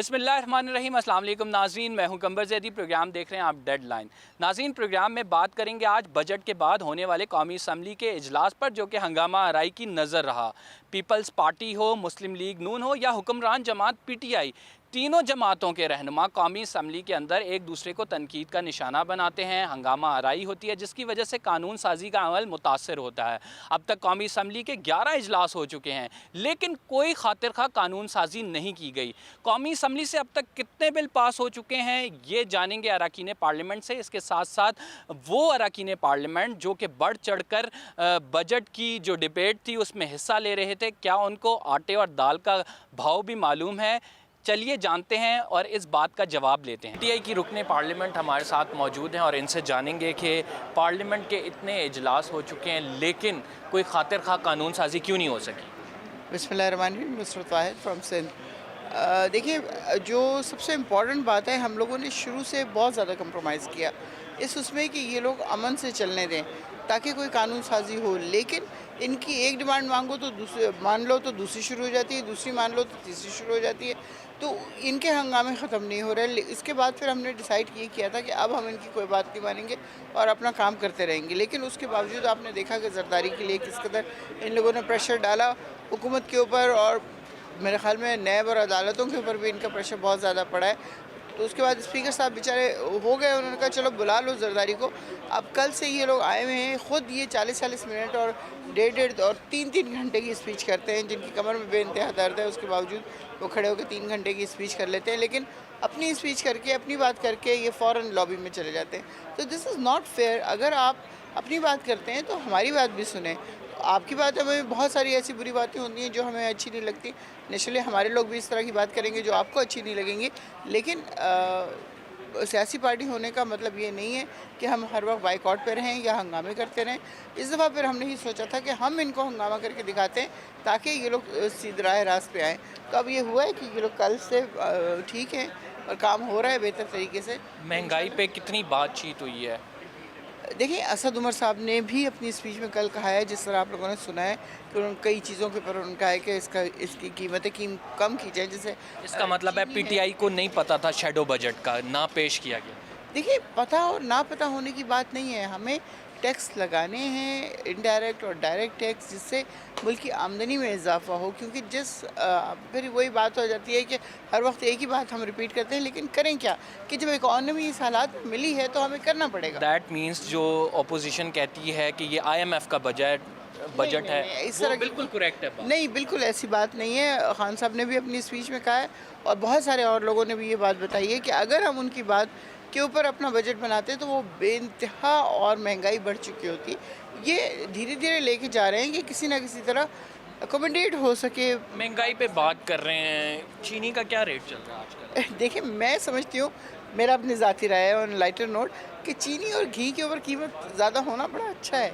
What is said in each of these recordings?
बिस्मिल्लाहिर्रहमानिर्रहीम। अस्सलाम वालेकुम नाज़रीन, मैं हूं कंबर ज़ैदी। प्रोग्राम देख रहे हैं आप डेडलाइन। नाज़रीन, प्रोग्राम में बात करेंगे आज बजट के बाद होने वाले कौमी असम्बली के इजलास पर, जो कि हंगामा आराई की नज़र रहा। पीपल्स पार्टी हो, मुस्लिम लीग नून हो या हुक्मरान जमात PTI, तीनों जमातों के रहनुमा कौमी असम्बली के अंदर एक दूसरे को तनकीद का निशाना बनाते हैं। हंगामा आराई होती है, जिसकी वजह से कानून साजी का अमल मुतासर होता है। अब तक कौमी असम्बली के 11 इजलास हो चुके हैं, लेकिन कोई खातिर खा कानून साजी नहीं की गई। कौमी असम्बली से अब तक कितने बिल पास हो चुके हैं, ये जानेंगे अरकान पार्लियामेंट से। इसके साथ साथ वो अरकान पार्लियामेंट जो कि बढ़ चढ़ कर बजट की जो डिबेट थी उसमें हिस्सा ले रहे थे, क्या उनको आटे और दाल का भाव भी मालूम है? चलिए जानते हैं और इस बात का जवाब लेते हैं। PTI की रुकने पार्लियामेंट हमारे साथ मौजूद हैं और इनसे जानेंगे कि पार्लियामेंट के इतने इजलास हो चुके हैं, लेकिन कोई खातिर खा कानून साजी क्यों नहीं हो सकी? बिस्मिल्लाहिर्रहमानिर्रहीम। नुसरत वाहिद फ्रॉम सिंध। देखिए, जो सबसे इम्पॉर्टेंट बात है, हम लोगों ने शुरू से बहुत ज़्यादा कंप्रोमाइज़ किया उसमें कि ये लोग अमन से चलने दें ताकि कोई कानून साजी हो। लेकिन इनकी एक डिमांड मांगो तो दूसरी मान लो तो दूसरी शुरू हो जाती है, दूसरी मान लो तो तीसरी शुरू हो जाती है। तो इनके हंगामे ख़त्म नहीं हो रहे। इसके बाद फिर हमने डिसाइड ये किया था कि अब हम इनकी कोई बात नहीं मानेंगे और अपना काम करते रहेंगे। लेकिन उसके बावजूद आपने देखा कि ज़रदारी के लिए किस कदर इन लोगों ने प्रेशर डाला हुकूमत के ऊपर, और मेरे ख्याल में नैब और अदालतों के ऊपर भी इनका प्रेशर बहुत ज़्यादा पड़ा है। तो उसके बाद स्पीकर साहब बेचारे हो गए, उन्होंने कहा चलो बुला लो ज़रदारी को। अब कल से ये लोग आए हुए हैं, ख़ुद ये 40-40 मिनट और डेढ़ और 3-3 घंटे की स्पीच करते हैं, जिनकी कमर में बेइंतहा दर्द है। उसके बावजूद वो खड़े होकर 3 घंटे की स्पीच कर लेते हैं, लेकिन अपनी स्पीच करके अपनी बात करके ये फ़ौरन लॉबी में चले जाते हैं। तो दिस इज़ नॉट फेयर। अगर आप अपनी बात करते हैं तो हमारी बात भी सुने। आपकी बात में बहुत सारी ऐसी बुरी बातें होती हैं जो हमें अच्छी नहीं लगती। नेचुरली हमारे लोग भी इस तरह की बात करेंगे जो आपको अच्छी नहीं लगेंगी। लेकिन सियासी पार्टी होने का मतलब ये नहीं है कि हम हर वक्त बाइकआउट पे रहें या हंगामे करते रहें। इस दफ़ा फिर हमने ही सोचा था कि हम इनको हंगामा करके दिखाते हैं ताकि ये लोग सीधे राह रास्त पे आएँ। तो अब ये हुआ है कि ये लोग कल से ठीक हैं और काम हो रहा है बेहतर तरीके से। महंगाई पे कितनी बातचीत हुई है? देखिए, असद उमर साहब ने भी अपनी स्पीच में कल कहा है, जिस तरह आप लोगों ने सुना है कि उन कई चीज़ों के ऊपर उन्होंने कहा है कि इसकी कीमतें कम की जाए। जैसे इसका मतलब है PTI को नहीं पता था शैडो बजट का, ना पेश किया गया। देखिए, पता और ना पता होने की बात नहीं है। हमें टैक्स लगाने हैं, इनडायरेक्ट और डायरेक्ट टैक्स, जिससे मुल्क की आमदनी में इजाफा हो। क्योंकि फिर वही बात हो जाती है कि हर वक्त एक ही बात हम रिपीट करते हैं, लेकिन करें क्या कि जब इकॉनमी इस हालात में मिली है तो हमें करना पड़ेगा। दैट मीन्स जो अपोजिशन कहती है कि ये IMF का बजट है, इस तरह बिल्कुल करेक्ट है। नहीं, बिल्कुल ऐसी बात नहीं है। खान साहब ने भी अपनी स्पीच में कहा है और बहुत सारे और लोगों ने भी ये बात बताई है कि अगर हम उनकी बात के ऊपर अपना बजट बनाते तो वो बेइंतहा और महंगाई बढ़ चुकी होती। ये धीरे धीरे लेके जा रहे हैं कि किसी ना किसी तरह अकोमोडेट हो सके। महंगाई पे बात कर रहे हैं, चीनी का क्या रेट चल रहा है आजकल? देखिए, मैं समझती हूँ, मेरा अपनी ज़ाती राय है ऑन लाइटर नोट, कि चीनी और घी के ऊपर कीमत ज़्यादा होना बड़ा अच्छा है।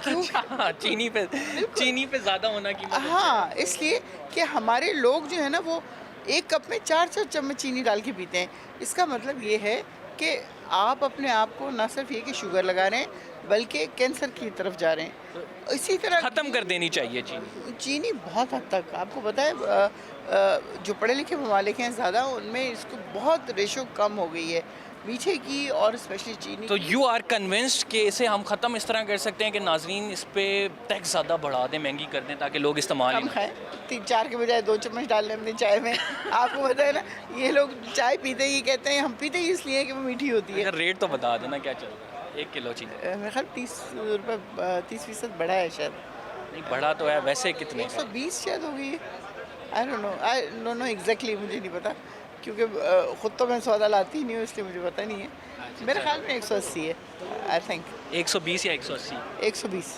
अच्छा, चीनी पे ज़्यादा होना कीमत अच्छा है। हाँ, इसलिए कि हमारे लोग जो है ना, वो एक कप में 4-4 चम्मच चीनी डाल के पीते हैं। इसका मतलब ये है कि आप अपने आप को ना सिर्फ ये कि शुगर लगा रहे हैं, बल्कि कैंसर की तरफ जा रहे हैं। इसी तरह ख़त्म कर देनी चाहिए चीनी बहुत हद तक। आपको पता है, जो पढ़े लिखे ममालिक हैं ज़्यादा, उनमें इसको बहुत रेशो कम हो गई है मीठे की और स्पेशली चीनी। तो यू आर कन्विंस्ड कि इसे हम ख़त्म इस तरह कर सकते हैं कि नाजरीन इस पर टैक्स ज़्यादा बढ़ा दें, महंगी कर दें, ताकि लोग इस्तेमाल कम खाएं, 3-4 के बजाय 2 चम्मच डाल लें अपनी चाय में। आपको पता है ना, ये लोग चाय पीते ही कहते हैं हम पीते ही इसलिए कि वो मीठी होती है। रेट तो बता देना क्या चल रहा है 1 किलो चीनी? मेरे ख्याल 30 रुपये 30% बढ़ा है शायद। नहीं बढ़ा तो है, वैसे कितने? 120 शायद हो गई है। आई डोंट नो एग्जैक्टली, मुझे नहीं पता, क्योंकि ख़ुद तो मैं सौदा लाती ही नहीं हूँ, इसलिए मुझे पता नहीं है। मेरे ख्याल में 180 है, आई थिंक। 120 या 180? 120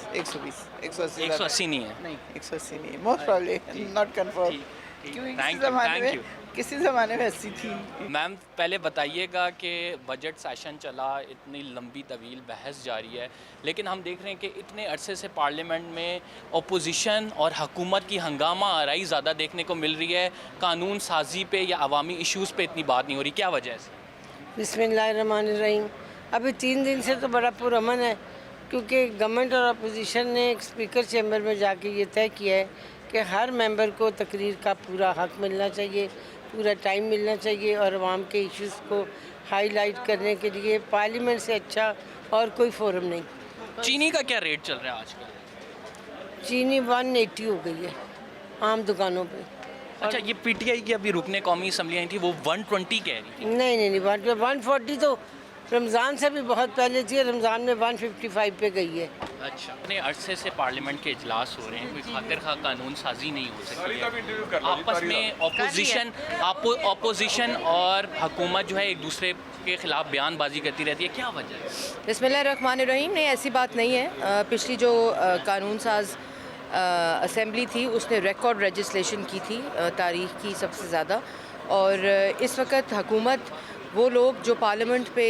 180 नहीं है? नहीं, 180 नहीं है, मोस्ट प्रॉब्ली, नॉट कन्फर्म, क्योंकि किसी ज़माने में 80 थी। मैम, पहले बताइएगा कि बजट सेशन चला, इतनी लंबी तवील बहस जारी है, लेकिन हम देख रहे हैं कि इतने अरसे से पार्लियामेंट में अपोजिशन और हुकूमत की हंगामा आराई ज़्यादा देखने को मिल रही है। कानून साजी पे या अवामी इश्यूज़ पे इतनी बात नहीं हो रही, क्या वजह है? बिस्मिल्लाहिर्रहमानिर्रहीम। अभी 3 दिन से तो बड़ा पुरअमन है, क्योंकि गवर्नमेंट और अपोजिशन ने एक स्पीकर चैम्बर में जाके ये तय किया है कि हर मेंबर को तकरीर का पूरा हक मिलना चाहिए, पूरा टाइम मिलना चाहिए और आवाम के इश्यूज़ को हाईलाइट करने के लिए पार्लियामेंट से अच्छा और कोई फोरम नहीं। चीनी का क्या रेट चल रहा है आजकल? चीनी 180 हो गई है आम दुकानों पे। अच्छा, ये पीटीआई की अभी रुकने कौमी असम्बली आई थी, वो 120 कह रही थी। नहीं 140 तो रमज़ान से भी बहुत पहले थी, रमज़ान में 155 पे गई है। अच्छा, इतने अरसे से पार्लियामेंट के इजलास हो रहे हैं, कोई खातिर खा कानून साजी नहीं हो सकती है। आपस में ऑपोजिशन और हुकूमत जो है एक दूसरे के खिलाफ बयानबाजी करती रहती है, क्या वजह है? बिस्मिल्लाहिर्रहमानिर्रहीम। नहीं, ऐसी बात नहीं है। पिछली जो कानून साज असेंबली थी उसने रिकॉर्ड लेजिस्लेशन की थी तारीख की सबसे ज़्यादा, और इस वक्त हुकूमत वो लोग जो पार्लियामेंट पे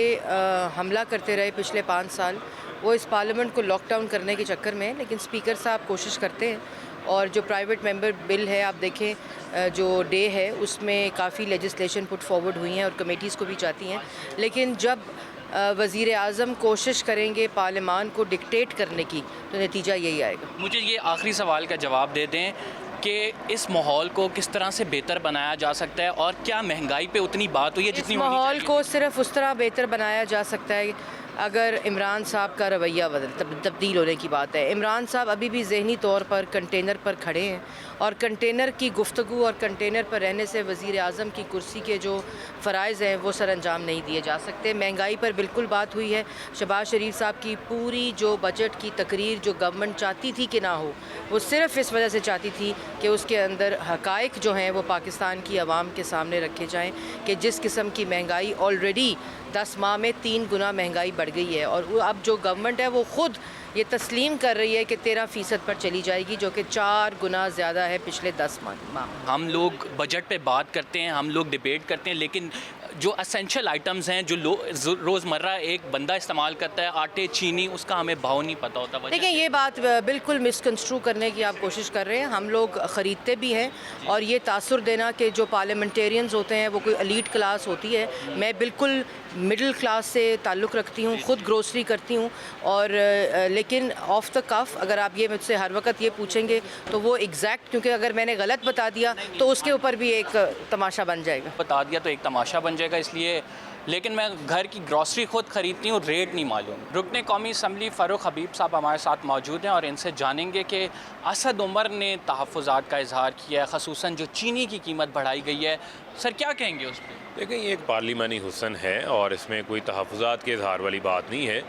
हमला करते रहे पिछले 5 साल, वो इस पार्लियामेंट को लॉकडाउन करने के चक्कर में हैं। लेकिन स्पीकर साहब कोशिश करते हैं, और जो प्राइवेट मेंबर बिल है आप देखें जो डे है उसमें काफ़ी लेजिस्लेशन पुट फॉरवर्ड हुई हैं और कमेटीज़ को भी जाती हैं। लेकिन जब वज़ीर आज़म कोशिश करेंगे पार्लियामान को डिक्टेट करने की तो नतीजा यही आएगा। मुझे ये आखिरी सवाल का जवाब दे दें कि इस माहौल को किस तरह से बेहतर बनाया जा सकता है, और क्या महंगाई पे उतनी बात हुई है जितनी इस माहौल को सिर्फ उस तरह बेहतर बनाया जा सकता है अगर इमरान साहब का रवैया तब्दील होने की बात है। इमरान साहब अभी भी ज़हनी तौर पर कंटेनर पर खड़े हैं, और कंटेनर की गुफ्तगू और कंटेनर पर रहने से वज़ीर आज़म की कुर्सी के जो फ़राइज़ हैं वो सर अंजाम नहीं दिए जा सकते। महंगाई पर बिल्कुल बात हुई है। शहबाज शरीफ साहब की पूरी जो बजट की तकरीर जो गवर्नमेंट चाहती थी कि ना हो, वो सिर्फ़ इस वजह से चाहती थी कि उसके अंदर हक़ाइक़ जो हैं वो पाकिस्तान की आवाम के सामने रखे जाएँ कि जिस किस्म की महंगाई ऑलरेडी 10 माह में 3 गुना महंगाई बढ़ गई है, और अब जो गवर्नमेंट है वो ख़ुद ये तस्लीम कर रही है कि 13% पर चली जाएगी, जो कि 4 गुना ज़्यादा है पिछले 10 माह। हम लोग बजट पे बात करते हैं, हम लोग डिबेट करते हैं, लेकिन जो असेंशियल आइटम्स हैं जो रोज़मर्रा एक बंदा इस्तेमाल करता है, आटे चीनी, उसका हमें भाव नहीं पता होता। देखिए, ये बात बिल्कुल मिसकंस्ट्रू करने की आप कोशिश कर रहे हैं। हम लोग ख़रीदते भी हैं, और ये तासुर देना कि जो पार्लियामेंटेरियंस होते हैं वो कोई एलीट क्लास होती है। मैं बिल्कुल मिडिल क्लास से ताल्लुक़ रखती हूँ, ख़ुद ग्रोसरी करती हूँ, और लेकिन ऑफ द कफ अगर आप ये मुझसे हर वक्त ये पूछेंगे तो वो एग्जैक्ट, क्योंकि अगर मैंने गलत बता दिया तो उसके ऊपर भी एक तमाशा बन जाएगा। बता दिया तो एक तमाशा बन जाएगा, इसलिए। लेकिन मैं घर की ग्रॉसरी खुद ख़रीदती हूँ, रेट नहीं मालूम। रुकने कौमी असम्बली फ़ारूक हबीब साहब हमारे साथ मौजूद हैं, और इनसे जानेंगे कि असद उमर ने तहफ़्फ़ुज़ात का इजहार किया है, ख़ुसूसन जो चीनी की कीमत बढ़ाई गई है। सर, क्या कहेंगे उस पर? देखिए, ये एक पार्लिमानी हुस्न है और इसमें कोई तहफ़्फ़ुज़ात के इजहार वाली बात नहीं है।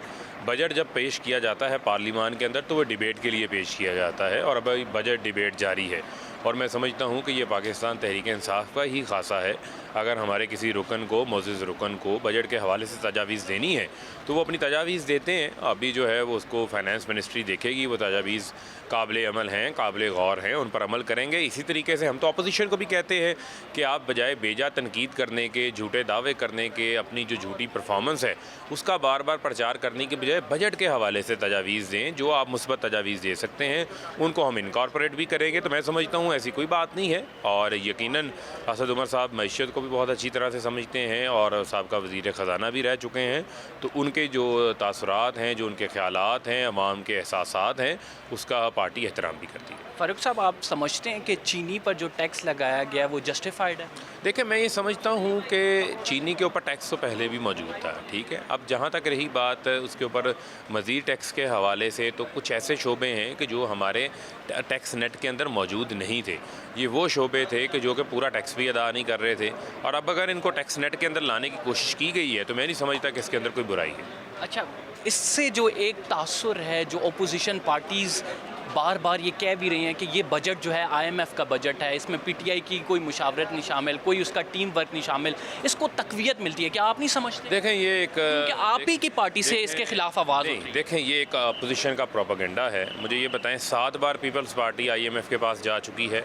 बजट जब पेश किया जाता है पार्लिमान के अंदर तो वो डिबेट के लिए पेश किया जाता है, और अभी बजट डिबेट जारी है, और मैं समझता हूँ कि ये पाकिस्तान तहरीक इंसाफ का ही खासा है। अगर हमारे किसी रुकन को, मोअज़्ज़िज़ रुकन को बजट के हवाले से तजावीज़ देनी है तो वो अपनी तजावीज़ देते हैं। अभी जो है वो उसको फाइनेंस मिनिस्ट्री देखेगी, वो तजावीज़ काबिल अमल हैं, काबिल गौर हैं, उन पर अमल करेंगे। इसी तरीके से हम तो अपोजिशन को भी कहते हैं कि आप बजाय बेजा तनकीद करने के, झूठे दावे करने के, अपनी जो झूठी परफॉर्मेंस है उसका बार बार प्रचार करने के बजाय बजट के हवाले से तजावीज़ दें। जो आप मुस्बत तजावीज़ दे सकते हैं उनको हम इनकॉर्पोरेट भी करेंगे। तो मैं समझता हूँ ऐसी कोई बात नहीं है, और यकीनन असद उमर साहब मईशत को भी बहुत अच्छी तरह से समझते हैं, और साहब वज़ीर ख़जाना भी रह चुके हैं। तो उनके जो तासुरात हैं, जो उनके ख़यालात हैं, अवाम के एहसासात हैं, उसका पार्टी एहतराम भी करती है। फ़ारूक साहब, आप समझते हैं कि चीनी पर जो टैक्स लगाया गया है वो जस्टिफाइड है? देखिए, मैं ये समझता हूँ कि चीनी के ऊपर टैक्स तो पहले भी मौजूद था, ठीक है। अब जहाँ तक रही बात उसके ऊपर मज़ीद टैक्स के हवाले से, तो कुछ ऐसे शोबे हैं कि जो हमारे टैक्स नेट के अंदर मौजूद नहीं थे। ये वो शोबे थे कि जो कि पूरा टैक्स भी अदा नहीं कर रहे थे, और अब अगर इनको टैक्स नेट के अंदर लाने की कोशिश की गई है तो मैं नहीं समझता कि इसके अंदर कोई बुराई है। अच्छा, इससे जो एक तासुर है, जो अपोजिशन पार्टीज़ बार बार ये कह भी रही हैं कि ये बजट जो है IMF का बजट है, इसमें PTI की कोई मुशावरत नहीं शामिल, कोई उसका टीम वर्क नहीं शामिल, इसको तकवीत मिलती है, क्या आप नहीं समझते? देखें, ये एक आप ही की पार्टी से इसके खिलाफ आवाज़ होती है। देखें, ये एक अपोजिशन का प्रोपेगेंडा है। मुझे ये बताएं, 7 बार पीपल्स पार्टी IMF के पास जा चुकी है,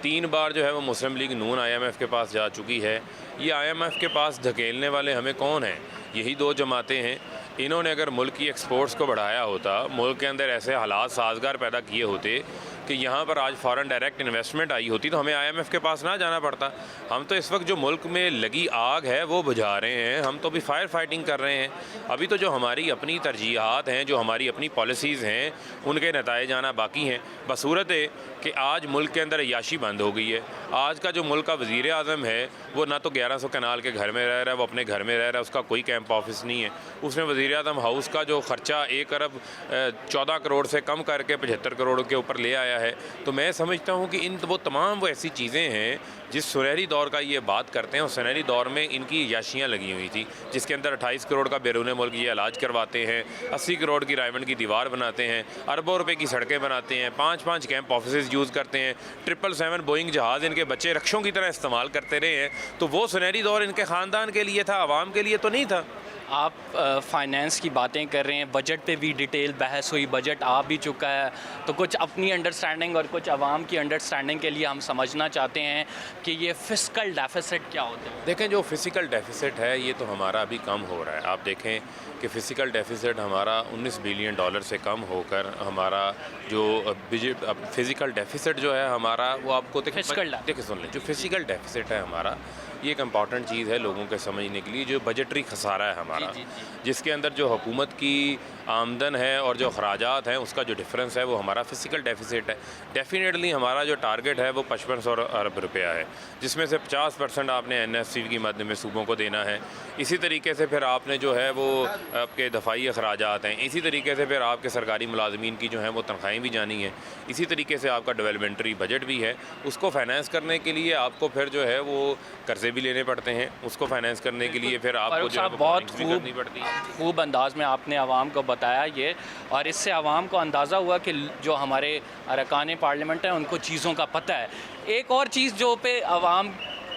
3 बार जो है वो मुस्लिम लीग नून IMF के पास जा चुकी है। ये IMF के पास धकेलने वाले हमें कौन हैं? यही 2 जमातें हैं। इन्होंने अगर मुल्क की एक्सपोर्ट्स को बढ़ाया होता, मुल्क के अंदर ऐसे हालात साजगार पैदा किए होते कि यहाँ पर आज फॉरेन डायरेक्ट इन्वेस्टमेंट आई होती, तो हमें IMF के पास ना जाना पड़ता। हम तो इस वक्त जो मुल्क में लगी आग है वो बुझा रहे हैं, हम तो अभी फायर फाइटिंग कर रहे हैं। अभी तो जो हमारी अपनी तरजीहात हैं, जो हमारी अपनी पॉलिसीज़ हैं, उनके नताए जाना बाकी हैं। बसूरत है कि आज मुल्क के अंदर अय्याशी बंद हो गई है। आज का जो मुल्क का वज़ीर आज़म है वो ना तो 1100 कनाल के घर में रह रहा है, वो अपने घर में रह रहा है, उसका कोई कैंप ऑफिस नहीं है। उसने वज़ीर आज़म हाउस का जो ख़र्चा 1 अरब 14 करोड़ से कम करके 75 करोड़ के ऊपर ले आया है। तो मैं समझता हूँ कि इन वो तमाम वो ऐसी चीज़ें हैं जिस सुनहरी दौर का ये बात करते हैं, उस सुनहरी दौर में इनकी अय्याशियाँ लगी हुई थी, जिसके अंदर 28 करोड़ का बैरून मुल्क ये इलाज करवाते हैं, 80 करोड़ की रायमंड की दीवार बनाते हैं, अरबों रुपए की सड़कें बनाते हैं, 5-5 कैंप ऑफिस यूज़ करते हैं, 777 बोइंग जहाज़ इनके बच्चे रक्षों की तरह इस्तेमाल करते रहे हैं। तो वो सुनहरी दौर इनके ख़ानदान के लिए था, आवाम के लिए तो नहीं था। आप फाइनेंस की बातें कर रहे हैं, बजट पे भी डिटेल बहस हुई, बजट आ भी चुका है, तो कुछ अपनी अंडरस्टैंडिंग और कुछ आवाम की अंडरस्टैंडिंग के लिए हम समझना चाहते हैं कि ये फिस्कल डेफिसिट क्या होता है। देखें, जो फ़िज़िकल डेफिसिट है ये तो हमारा अभी कम हो रहा है। आप देखें कि फ़िज़िकल डेफिसिट हमारा 19 बिलियन डॉलर से कम होकर हमारा जो फ़िज़िकल डेफिसिट जो है हमारा, वो आपको देखिए सुन लें, जो फ़िज़िकल डेफिसिट है हमारा, ये एक इम्पॉर्टेंट चीज़ है लोगों के समझने के लिए। जो बजटरी खसारा है हमारा, जिसके अंदर जो हुकूमत की आमदन है और जो अखराजात हैं उसका जो डिफरेंस है वो हमारा फ़िज़िकल डेफिसिट है। डेफिनेटली हमारा जो टारगेट है वो 5500 अरब रुपया है, जिसमें से 50% आपने NFC की मद में सूबों को देना है। इसी तरीके से फिर आपने जो है वो आपके दफ़ाई अखराजात हैं, इसी तरीके से फिर आपके सरकारी मुलाजमीन की जो हैं वो तनख्वाहें भी जानी हैं, इसी तरीके से आपका डेवलपमेंटरी बजट भी है। उसको फाइनेंस करने के लिए आपको फिर जो है वो कर्जे भी लेने पड़ते हैं, उसको फाइनेंस करने के लिए फिर आपको जो है बहुत करनी पड़ती है। खूब अंदाज में आपने आवाम को बताया ये, और इससे आवाम को अंदाज़ा हुआ कि जो हमारे अरकान पार्लियामेंट हैं उनको चीज़ों का पता है। एक और चीज़ जो पे आवाम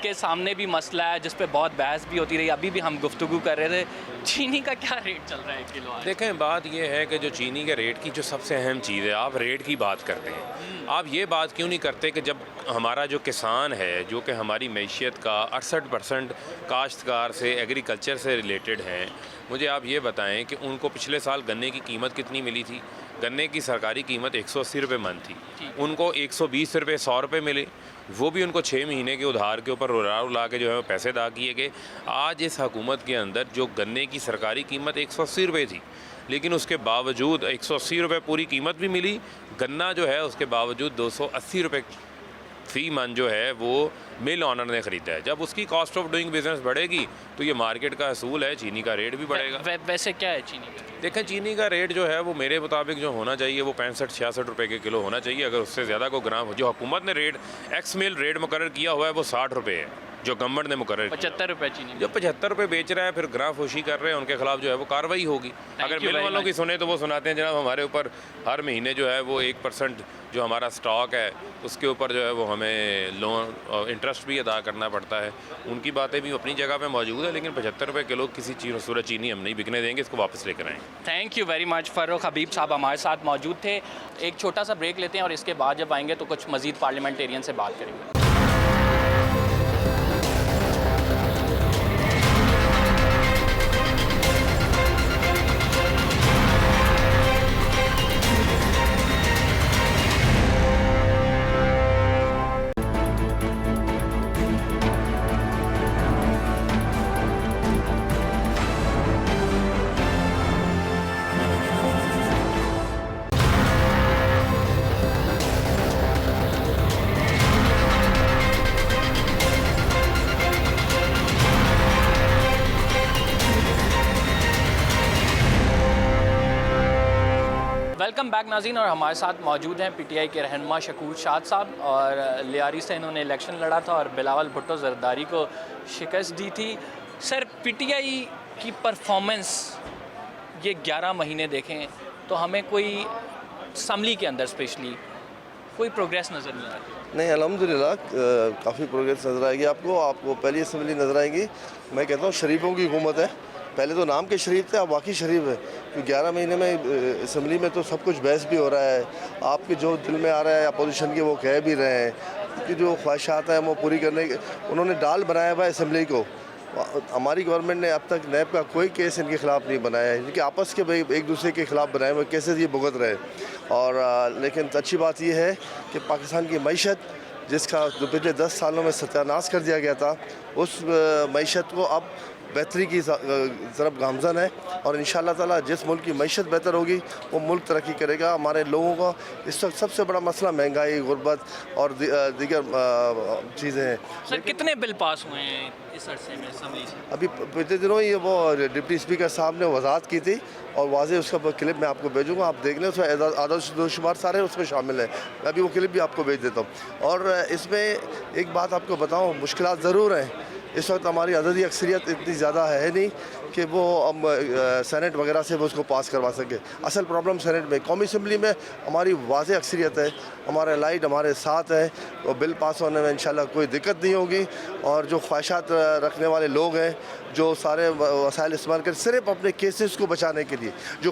के सामने भी मसला है, जिस पे बहुत बहस भी होती रही, अभी भी हम गुफ्तगू कर रहे थे, चीनी का क्या रेट चल रहा है 1 किलो आज? देखें, बात यह है कि जो चीनी के रेट की जो सबसे अहम चीज़ है, आप रेट की बात करते हैं, आप ये बात क्यों नहीं करते कि जब हमारा जो किसान है, जो कि हमारी मैशियत का 68% काश्तकार से, एग्रीकल्चर से रिलेटेड हैं, मुझे आप ये बताएं कि उनको पिछले साल गन्ने की कीमत कितनी मिली थी? गन्ने की सरकारी कीमत 180 रुपये मन थी, उनको 120 रुपये 100 रुपये मिले, वो भी उनको 6 महीने के उधार के ऊपर उड़ा के जो है पैसे अदा किए गए। आज इस हुकूमत के अंदर जो गन्ने की सरकारी कीमत 180 रुपये थी, लेकिन उसके बावजूद 180 रुपये पूरी कीमत भी मिली, गन्ना जो है उसके बावजूद 280 रुपये फ़ी मन जो है वो मिल ऑनर ने ख़रीदा है। जब उसकी कॉस्ट ऑफ डूइंग बिज़नेस बढ़ेगी तो ये मार्केट का असूल है, चीनी का रेट भी बढ़ेगा। वैसे क्या है चीनी का? देखें, चीनी का रेट जो है वो मेरे मुताबिक जो होना चाहिए वो 65-66 रुपये के किलो होना चाहिए। अगर उससे ज़्यादा को ग्राम, जो हुकूमत ने रेट एक्स मिल रेट मुकर्रर किया हुआ है वो 60 रुपये है, जो गवर्नमेंट ने मुकर्रर 75 रुपये चीनी, जो 75 रुपये बेच रहा है, फिर ग्राम फरोशी कर रहे हैं, उनके खिलाफ जो है वो कार्रवाई होगी। अगर मिल वालों की सुने तो वो सुनाते हैं जनाब हमारे ऊपर हर महीने जो है वो 1% जो हमारा स्टॉक है उसके ऊपर जो है वो हमें लोन और इंटरेस्ट भी अदा करना पड़ता है। उनकी बातें भी अपनी जगह पे मौजूद है, लेकिन 75 रुपये किलो किसी चीज़ सूरज चीनी हम नहीं बिकने देंगे, इसको वापस लेकर आएंगे। Thank you very much. Farooq Habib साहब हमारे साथ मौजूद थे। एक छोटा सा ब्रेक लेते हैं और इसके बाद जब आएंगे तो कुछ मज़ीद पार्लियामेंटेरियन से बात करेंगे। वेलकम बैक नाज़रीन, और हमारे साथ मौजूद हैं PTI के रहनुमा शकूर शाद साहब, और लियारी से इन्होंने इलेक्शन लड़ा था और बिलावल भुट्टो जरदारी को शिकस्त दी थी। सर, PTI की परफॉर्मेंस ये 11 महीने देखें तो हमें कोई असम्बली के अंदर स्पेशली कोई प्रोग्रेस नज़र नहीं आती। नहीं, अल्हम्दुलिल्लाह काफ़ी प्रोग्रेस नज़र आएगी आपको पहली असम्बली नज़र आएगी। मैं कहता हूँ शरीफों की हुकूमत है, पहले तो नाम के शरीफ थे, अब वाकई शरीफ है। तो 11 महीने में असम्बली में तो सब कुछ बहस भी हो रहा है, आपके जो दिल में आ रहा है अपोजिशन के वो कह भी रहे हैं कि जो ख्वाहिशात हैं वो पूरी करने के उन्होंने डाल बनाया हुआ है असम्बली को। हमारी गवर्नमेंट ने अब तक नैब का कोई केस इनके ख़िलाफ़ नहीं बनाया है, इनके आपस के भाई एक दूसरे के ख़िलाफ़ बनाए हुए केसेस ये भुगत रहे। और लेकिन अच्छी बात यह है कि पाकिस्तान की मईशत, जिसका जो पिछले 10 सालों में सत्यानाश कर दिया गया था, उस मईशत को अब बेहतरी की तरफ गामजन है और इंशाअल्लाह ताला जिस मुल्क की मईशत बेहतर होगी वो मुल्क तरक्की करेगा। हमारे लोगों का इस वक्त सबसे बड़ा मसला महंगाई, गुर्बत और दीगर चीज़ें हैं। सर कितने बिल पास हुए हैं इस अरसे में असम्बली से? अभी पिछले दिनों ही वो डिप्टी स्पीकर साहब ने वजाहत की थी और वाज़े उसका क्लिप मैं आपको भेजूँगा, आप देख लें, उसमें आदर्श शुमार सारे उसमें शामिल हैं। मैं अभी वो क्लिप भी आपको भेज देता हूँ। और इसमें एक बात आपको बताऊँ, मुश्किलात ज़रूर हैं। इस वक्त हमारी अददी अक्सरियत इतनी ज़्यादा है नहीं कि वो हम सेनेट वगैरह से वो उसको पास करवा सके। असल प्रॉब्लम सेनेट में, कौमी असम्बली में हमारी वाज़े अक्सरियत है, हमारे लाइट हमारे साथ है, तो बिल पास होने में इंशाल्लाह कोई दिक्कत नहीं होगी। और जो ख्वाहिशात रखने वाले लोग हैं, जो सारे वसाइल इस्तेमाल कर सिर्फ अपने केसेस को बचाने के लिए, जो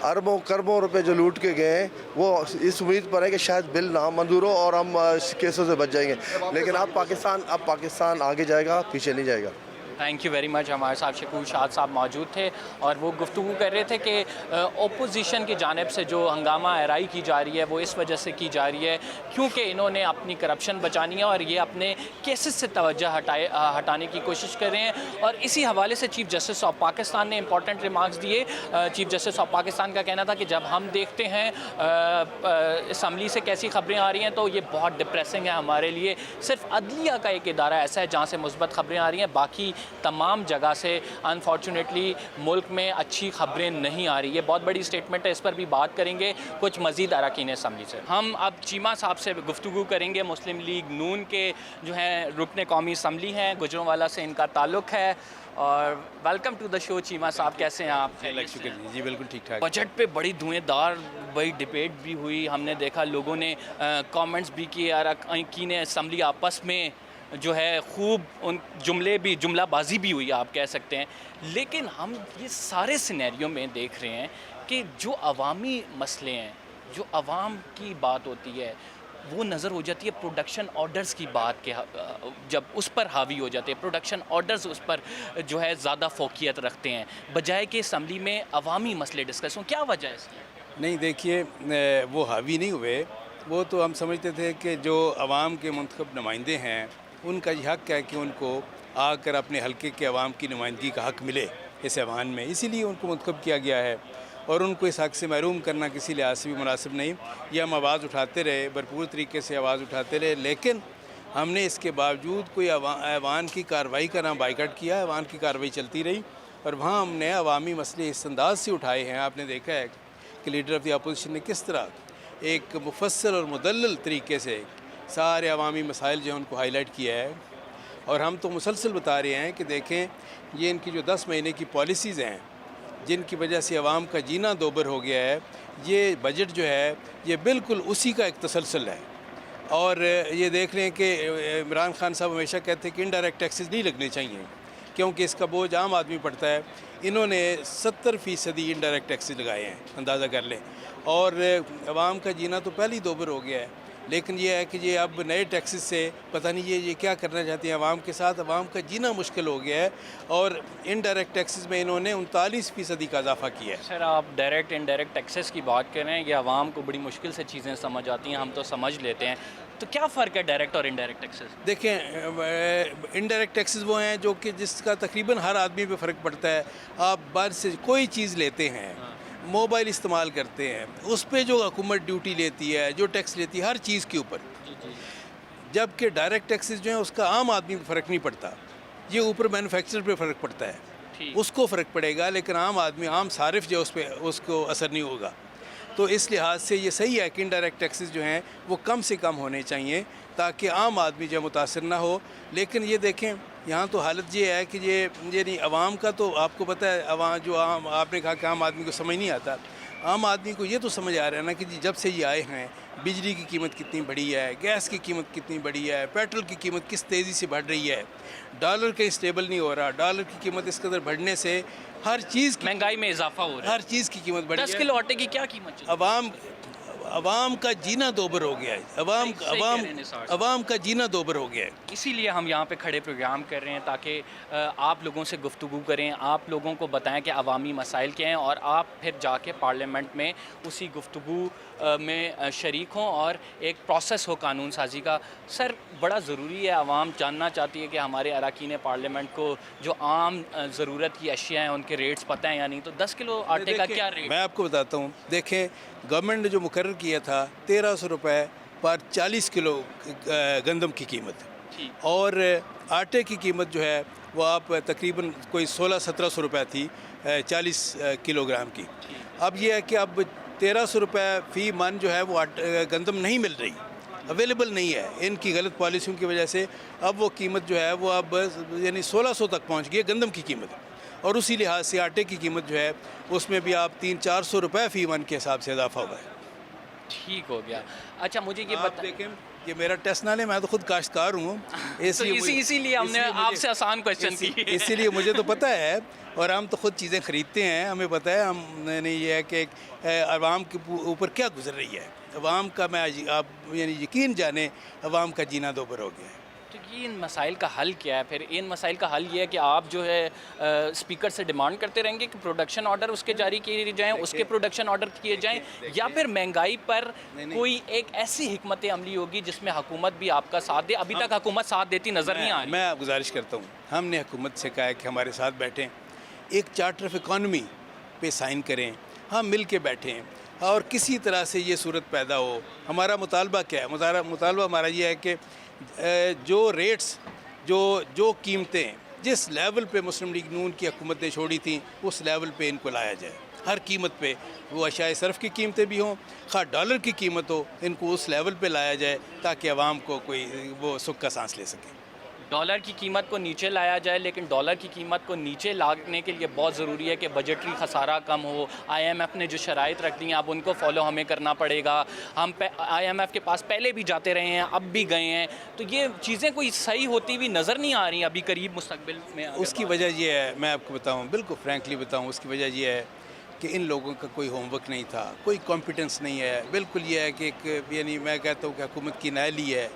अरबों करबों रुपए जो लूट के गए हैं, वो इस उम्मीद पर है कि शायद बिल ना मंजूर हो और हम केसों से बच जाएंगे। लेकिन अब पाकिस्तान आगे जाएगा, पीछे नहीं जाएगा। Thank you very much. हमारे साथ शकूर शाद साहब मौजूद थे और वो गुफ्तगू कर रहे थे कि ओपोजिशन की जानिब से जो हंगामा आराई की जा रही है वो इस वजह से की जा रही है क्योंकि इन्होंने अपनी करप्शन बचानी है और ये अपने केसेस से तवज्जो हटाने की कोशिश कर रहे हैं। और इसी हवाले से चीफ़ जस्टिस ऑफ पाकिस्तान ने इंपॉर्टेंट रिमार्क्स दिए। चीफ़ जस्टिस ऑफ पाकिस्तान का कहना था कि जब हम देखते हैं असम्बली से कैसी खबरें आ रही हैं तो ये बहुत डिप्रेसिंग है हमारे लिए। सिर्फ अदलिया का एक इदारा ऐसा है जहाँ से मुस्बत खबरें आ रही हैं, बाकी तमाम जगह से अनफॉर्चुनेटली मुल्क में अच्छी खबरें नहीं आ रही। ये बहुत बड़ी स्टेटमेंट है, इस पर भी बात करेंगे कुछ मज़ीद अरकान असम्बली से। हम अब चीमा साहब से गुफ्तगू करेंगे। मुस्लिम लीग नून के जो हैं रुकन कौमी असम्बली हैं, गुजरांवाला से इनका ताल्लुक़ है। और welcome to the show Cheema साहब, कैसे हैं आप? जी बिल्कुल ठीक ठाक। बजट पे बड़ी धुएंधार बड़ी डिबेट भी हुई, हमने देखा लोगों ने कमेंट्स भी किए, अरकान असम्बली आपस में जो है खूब उन जुमलाबाजी भी हुई आप कह सकते हैं। लेकिन हम ये सारे सिनेरियो में देख रहे हैं कि जो अवामी मसले हैं, जो अवाम की बात होती है वो नज़र हो जाती है प्रोडक्शन ऑर्डर्स की बात के, जब उस पर हावी हो जाते हैं प्रोडक्शन ऑर्डर्स उस पर जो है ज़्यादा फोकियत रखते हैं बजाय कि असम्बली में अवामी मसले डिस्कस हों। क्या वजह है इसकी? नहीं देखिए, वो हावी नहीं हुए, वो तो हम समझते थे कि जो अवाम के मुंतखब नुमाइंदे हैं उनका ये हक़ है कि उनको आकर अपने हलके के अवाम की नुमाइंदगी का हक़ मिले इस ऐवान में, इसीलिए उनको मुंतखब किया गया है। और उनको इस हक़ से महरूम करना किसी लिहाज से भी मुनासिब नहीं। ये हम आवाज़ उठाते रहे, भरपूर तरीके से आवाज़ उठाते रहे, लेकिन हमने इसके बावजूद कोई ऐवान की कार्रवाई का ना बाइकआउट किया। ऐवान की कार्रवाई चलती रही और वहाँ हमने अवामी मसले इस अंदाज से उठाए हैं। आपने देखा है कि लीडर ऑफ़ द अपोजिशन ने किस तरह एक मुफस्सल और मुदल्लल तरीके से सारे अवामी मसाइल जो हैं उनको हाईलाइट किया है। और हम तो मुसलसल बता रहे हैं कि देखें, ये इनकी जो 10 महीने की पॉलिसीज़ हैं जिनकी वजह से अवाम का जीना दोबर हो गया है, ये बजट जो है ये बिल्कुल उसी का एक तसलसल है। और ये देख लें कि इमरान खान साहब हमेशा कहते हैं कि इनडायरेक्ट टैक्सेस नहीं लगने चाहिए क्योंकि इसका बोझ आम आदमी पड़ता है। इन्होंने 70% इनडायरेक्ट टैक्सेस लगाए हैं, अंदाज़ा कर लें। और अवाम का जीना तो पहले ही दोबर हो गया है, लेकिन ये है कि ये अब नए टैक्सेस से पता नहीं ये क्या करना चाहती हैं अवाम के साथ। अवाम का जीना मुश्किल हो गया है और इनडायरेक्ट टैक्सेस में इन्होंने 39% का इजाफा किया है। सर, आप डायरेक्ट इनडायरेक्ट टैक्सेस की बात कर रहे हैं, ये अवाम को बड़ी मुश्किल से चीज़ें समझ आती हैं, हम तो समझ लेते हैं। तो क्या फ़र्क है डायरेक्ट और इनडायरेक्ट टैक्सेस? देखें, इनडायरेक्ट टैक्सेस वो हैं जो कि जिसका तकरीबन हर आदमी पे फ़र्क पड़ता है। आप बाहर से कोई चीज़ लेते हैं, मोबाइल इस्तेमाल करते हैं, उस पर जो हुकूमत ड्यूटी लेती है, जो टैक्स लेती है हर चीज़ के ऊपर, जबकि डायरेक्ट टैक्सेस जो हैं उसका आम आदमी पे फ़र्क नहीं पड़ता। ये ऊपर मैन्युफैक्चरर पे फ़र्क पड़ता है, उसको फ़र्क पड़ेगा, लेकिन आम आदमी, आम सारिफ जो उस पर उसको असर नहीं होगा। तो इस लिहाज से ये सही है कि इनडायरेक्ट टैक्सेस जो हैं वो कम से कम होने चाहिए ताकि आम आदमी जो मुतासर ना हो। लेकिन ये देखें, यहाँ तो हालत ये है कि ये नहीं, आवाम का तो आपको पता है, आपने कहा कि आम आदमी को समझ नहीं आता। आम आदमी को ये तो समझ आ रहा है ना कि जब से ये आए हैं बिजली की कीमत कितनी बढ़ी है, गैस की कीमत कितनी बढ़ी है, पेट्रोल की कीमत किस तेज़ी से बढ़ रही है, डॉलर कहीं स्टेबल नहीं हो रहा, डॉलर की कीमत इस कदर बढ़ने से हर चीज़ महंगाई में इजाफा हो रहा है, हर चीज़ की कीमत बढ़ी है। 10 किलो आटे की क्या कीमत? अवाम का जीना दोबर हो गया है, अवाम का जीना दोबर हो गया है। इसीलिए हम यहाँ पे खड़े प्रोग्राम कर रहे हैं ताकि आप लोगों से गुफ्तगू करें, आप लोगों को बताएं कि अवामी मसाइल क्या हैं और आप फिर जाके पार्लियामेंट में उसी गुफ्तगू में शरीक हों और एक प्रोसेस हो कानून साजी का। सर, बड़ा ज़रूरी है, आवाम जानना चाहती है कि हमारे अरकान पार्लियामेंट को जो आम ज़रूरत की अशिया हैं उनके रेट्स पता हैं या नहीं। तो 10 किलो आटे का क्या रेट? मैं आपको बताता हूँ, देखें, गवर्नमेंट ने जो मुकर्रर किया था 1300 रुपये पर 40 किलो गंदम की कीमत, और आटे की कीमत जो है वो आप तकरीबन कोई 1600-1700 रुपये थी 40 किलोग्राम की। अब ये है कि अब 1300 रुपये फ़ी मन जो है वो गंदम नहीं मिल रही, अवेलेबल नहीं है। इनकी गलत पॉलिसियों की वजह से अब वो कीमत जो है वो अब यानी 1600 तक पहुंच गई है गंदम की कीमत, और उसी लिहाज से आटे की कीमत जो है उसमें भी आप 300-400 रुपये फ़ी मन के हिसाब से इजाफा हुआ है। ठीक हो गया। अच्छा, मुझे ये आप देखें, ये मेरा टेस्ट ना ले, मैं तो खुद काश्तकार हूँ, इसीलिए हमने आपसे आसान क्वेश्चन की। इसीलिए मुझे तो पता है, और हम तो खुद चीज़ें ख़रीदते हैं, हमें पता है हमने ये है कि अवाम के ऊपर क्या गुजर रही है। अवाम का आप यानी यकीन जाने अवाम का जीना दोबर हो गया है। तो ये इन मसाइल का हल क्या है? फिर इन मसाइल का हल ये है कि आप जो है स्पीकर से डिमांड करते रहेंगे कि प्रोडक्शन ऑर्डर उसके जारी किए जाएं, उसके प्रोडक्शन ऑर्डर किए जाएं, या फिर महंगाई पर कोई एक ऐसी हिकमत अमली होगी जिसमें हुकूमत भी आपका साथ दे? अभी तक हुकूमत साथ देती नज़र नहीं आ रही। मैं गुजारिश करता हूँ, हमने हुकूमत से कहा है कि हमारे साथ बैठें, एक चार्टर ऑफ इकॉनमी पे साइन करें, हम मिल के बैठें और किसी तरह से ये सूरत पैदा हो। हमारा मुतालबा क्या है? मुतालबा हमारा ये है कि जो रेट्स, जो कीमतें जिस लेवल पे मुस्लिम लीग नून की हुकूमत ने छोड़ी थी उस लेवल पे इनको लाया जाए। हर कीमत पे, वो अशाए सरफ की कीमतें भी हों, खा डॉलर की कीमत हो, इनको उस लेवल पे लाया जाए ताकि आवाम को कोई वो सुख का सांस ले सके। डॉलर की कीमत को नीचे लाया जाए, लेकिन डॉलर की कीमत को नीचे लाने के लिए बहुत ज़रूरी है कि बजटरी खसारा कम हो। IMF ने जो शराइत रख दी हैं अब उनको फॉलो हमें करना पड़ेगा। हम IMF के पास पहले भी जाते रहे हैं, अब भी गए हैं, तो ये चीज़ें कोई सही होती हुई नज़र नहीं आ रही अभी करीब मुस्तकबिल में। उसकी वजह ये है, मैं आपको बताऊँ, बिल्कुल फ्रैंकली बताऊँ, उसकी वजह ये है कि इन लोगों का कोई होमवर्क नहीं था, कोई कॉम्पिटेंस नहीं है। बिल्कुल ये है कि एक यानी मैं कहता हूँ कि हुकूमत की नाअहली है,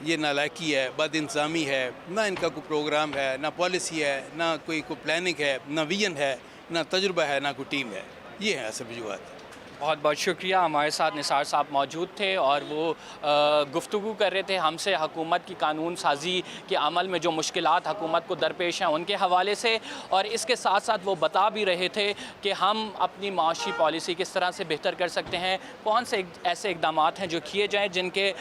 ये नालायकी है, बदइंतज़ामी है, ना इनका कोई प्रोग्राम है, ना पॉलिसी है, ना कोई प्लानिंग है, ना विजन है, ना तजुर्बा है, ना कोई टीम है। ये है असल वजूहत। बहुत बहुत शुक्रिया। हमारे साथ निसार साहब मौजूद थे और वो गुफ्तगू कर रहे थे हमसे हुकूमत की कानून साजी के अमल में जो मुश्किलात हुकूमत को दरपेश हैं उनके हवाले से, और इसके साथ साथ वो बता भी रहे थे कि हम अपनी माशी पॉलिसी किस तरह से बेहतर कर सकते हैं, कौन से ऐसे इकदाम हैं जो किए जाएँ जिनके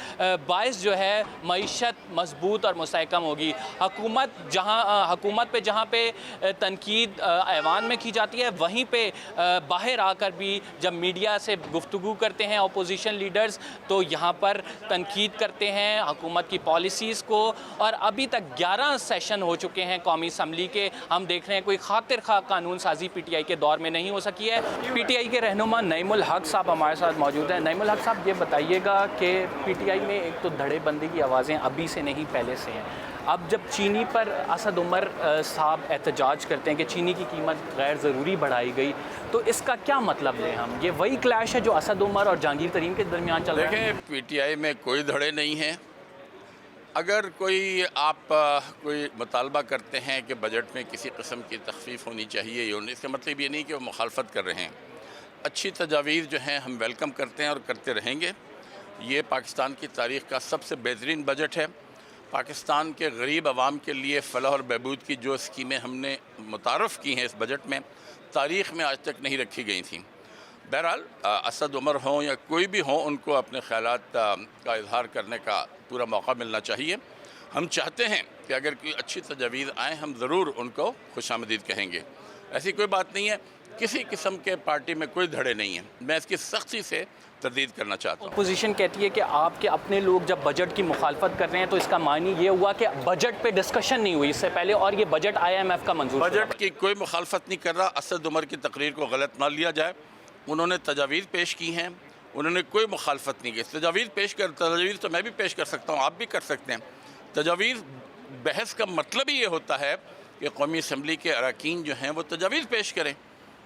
बायस जो है मईशत मजबूत और मुस्तहकम होगी। हुकूमत पे जहाँ पे तनकीद ऐवान में की जाती है, वहीं पर बाहर आकर भी जब मीडिया से गुफ्तगू करते हैं अपोजिशन लीडर्स तो यहाँ पर तनकीद करते हैं हुकूमत की पॉलिसीज़ को। और अभी तक 11 सेशन हो चुके हैं कौमी असम्बली के। हम देख रहे हैं कोई खातिर खा कानून साजी PTI के दौर में नहीं हो सकी है। PTI के रहनुमा नईमुल हक साहब हमारे साथ मौजूद हैं। नईमुल हक साहब, ये बताइएगा कि PTI में एक तो धड़ेबंदी की आवाज़ें अभी से नहीं पहले से हैं। अब जब चीनी पर असद उमर साहब एहतजाज करते हैं कि चीनी की कीमत गैर ज़रूरी बढ़ाई गई, तो इसका क्या मतलब है? हम ये वही क्लैश है जो असद उमर और जहांगीर तरीन के दरमियान चल रहा है? देखें, PTI में कोई धड़े नहीं हैं। अगर आप कोई मुतालबा करते हैं कि बजट में किसी किस्म की तखफीफ होनी चाहिए, इसका मतलब ये नहीं कि वो मुखालफत कर रहे हैं। अच्छी तजावीज़ जो हैं हम वेलकम करते हैं और करते रहेंगे। ये पाकिस्तान की तारीख़ का सबसे बेहतरीन बजट है। पाकिस्तान के गरीब आवाम के लिए फ़लाह और बहबूद की जो स्कीमें हमने मुतारफ़ की हैं इस बजट में, तारीख़ में आज तक नहीं रखी गई थीं। बहरहाल असद उमर हों या कोई भी हों, उनको अपने ख़यालात का इजहार करने का पूरा मौका मिलना चाहिए। हम चाहते हैं कि अगर कोई अच्छी तजावीज़ आएँ हम ज़रूर उनको खुशामदीद कहेंगे। ऐसी कोई बात नहीं है, किसी किस्म के पार्टी में कोई धड़े नहीं है। मैं इसकी सख्ती से तरदीद करना चाहता हूँ। अपोजिशन कहती है कि आपके अपने लोग जब बजट की मुखालफत कर रहे हैं तो इसका मानी ये हुआ कि बजट पे डिस्कशन नहीं हुई इससे पहले और ये बजट IMF का मंजूर। बजट की कोई मुखालफत नहीं कर रहा। असद उमर की तकरीर को गलत ना लिया जाए। उन्होंने तजावीज़ पेश की हैं, उन्होंने कोई मुखालफत नहीं की। तजावीज़ तो मैं भी पेश कर सकता हूँ, आप भी कर सकते हैं। तजावीज़ बहस का मतलब ही ये होता है कि कौमी असम्बली के अरकान जो हैं वो तजावीज़ पेश करें।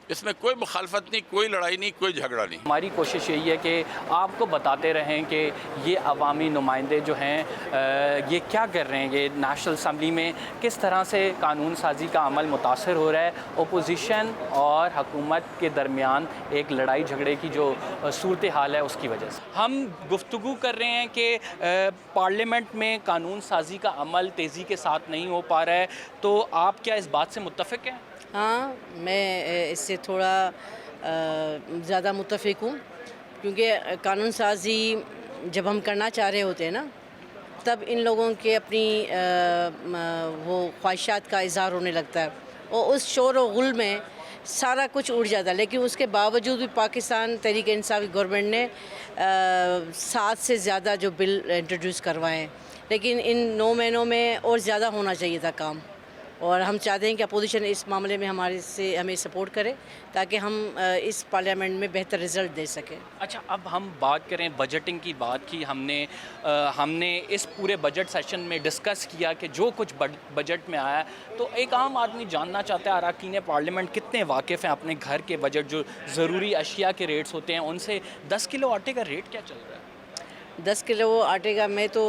इसमें कोई मुखालफत नहीं, कोई लड़ाई नहीं, कोई झगड़ा नहीं। हमारी कोशिश यही है कि आपको बताते रहें कि ये अवामी नुमाइंदे जो हैं ये क्या कर रहे हैं, ये नेशनल असम्बली में किस तरह से कानून साजी का अमल मुतासर हो रहा है। ओपोजिशन और हुकूमत के दरमियान एक लड़ाई झगड़े की जो सूरत हाल है उसकी वजह से हम गुफ्तगू कर रहे हैं कि पार्लियामेंट में कानून साजी का अमल तेज़ी के साथ नहीं हो पा रहा है। तो आप क्या इस बात से मुत्तफ़िक हैं? हाँ, मैं इससे थोड़ा ज़्यादा मुत्तफ़िक हूँ, क्योंकि कानून साजी जब हम करना चाह रहे होते हैं ना, तब इन लोगों के अपनी वो ख्वाहिशात का इज़हार होने लगता है और उस शोर और गुल में सारा कुछ उड़ जाता है। लेकिन उसके बावजूद भी पाकिस्तान तहरीक इंसाफ गवर्नमेंट ने 7 से ज़्यादा जो बिल इंट्रोड्यूस करवाए हैं, लेकिन इन 9 महीनों में और ज़्यादा होना चाहिए था काम। और हम चाहते हैं कि अपोजिशन इस मामले में हमें सपोर्ट करे ताकि हम इस पार्लियामेंट में बेहतर रिज़ल्ट दे सकें। अच्छा, अब हम बात करें बजटिंग की। बात की हमने इस पूरे बजट सेशन में डिस्कस किया कि जो कुछ बजट में आया, तो एक आम आदमी जानना चाहता है अरकान पार्लियामेंट कितने वाकिफ़ हैं अपने घर के बजट, जो ज़रूरी अशिया के रेट्स होते हैं उनसे। 10 किलो आटे का रेट क्या चल रहा है? 10 किलो आटे का मैं तो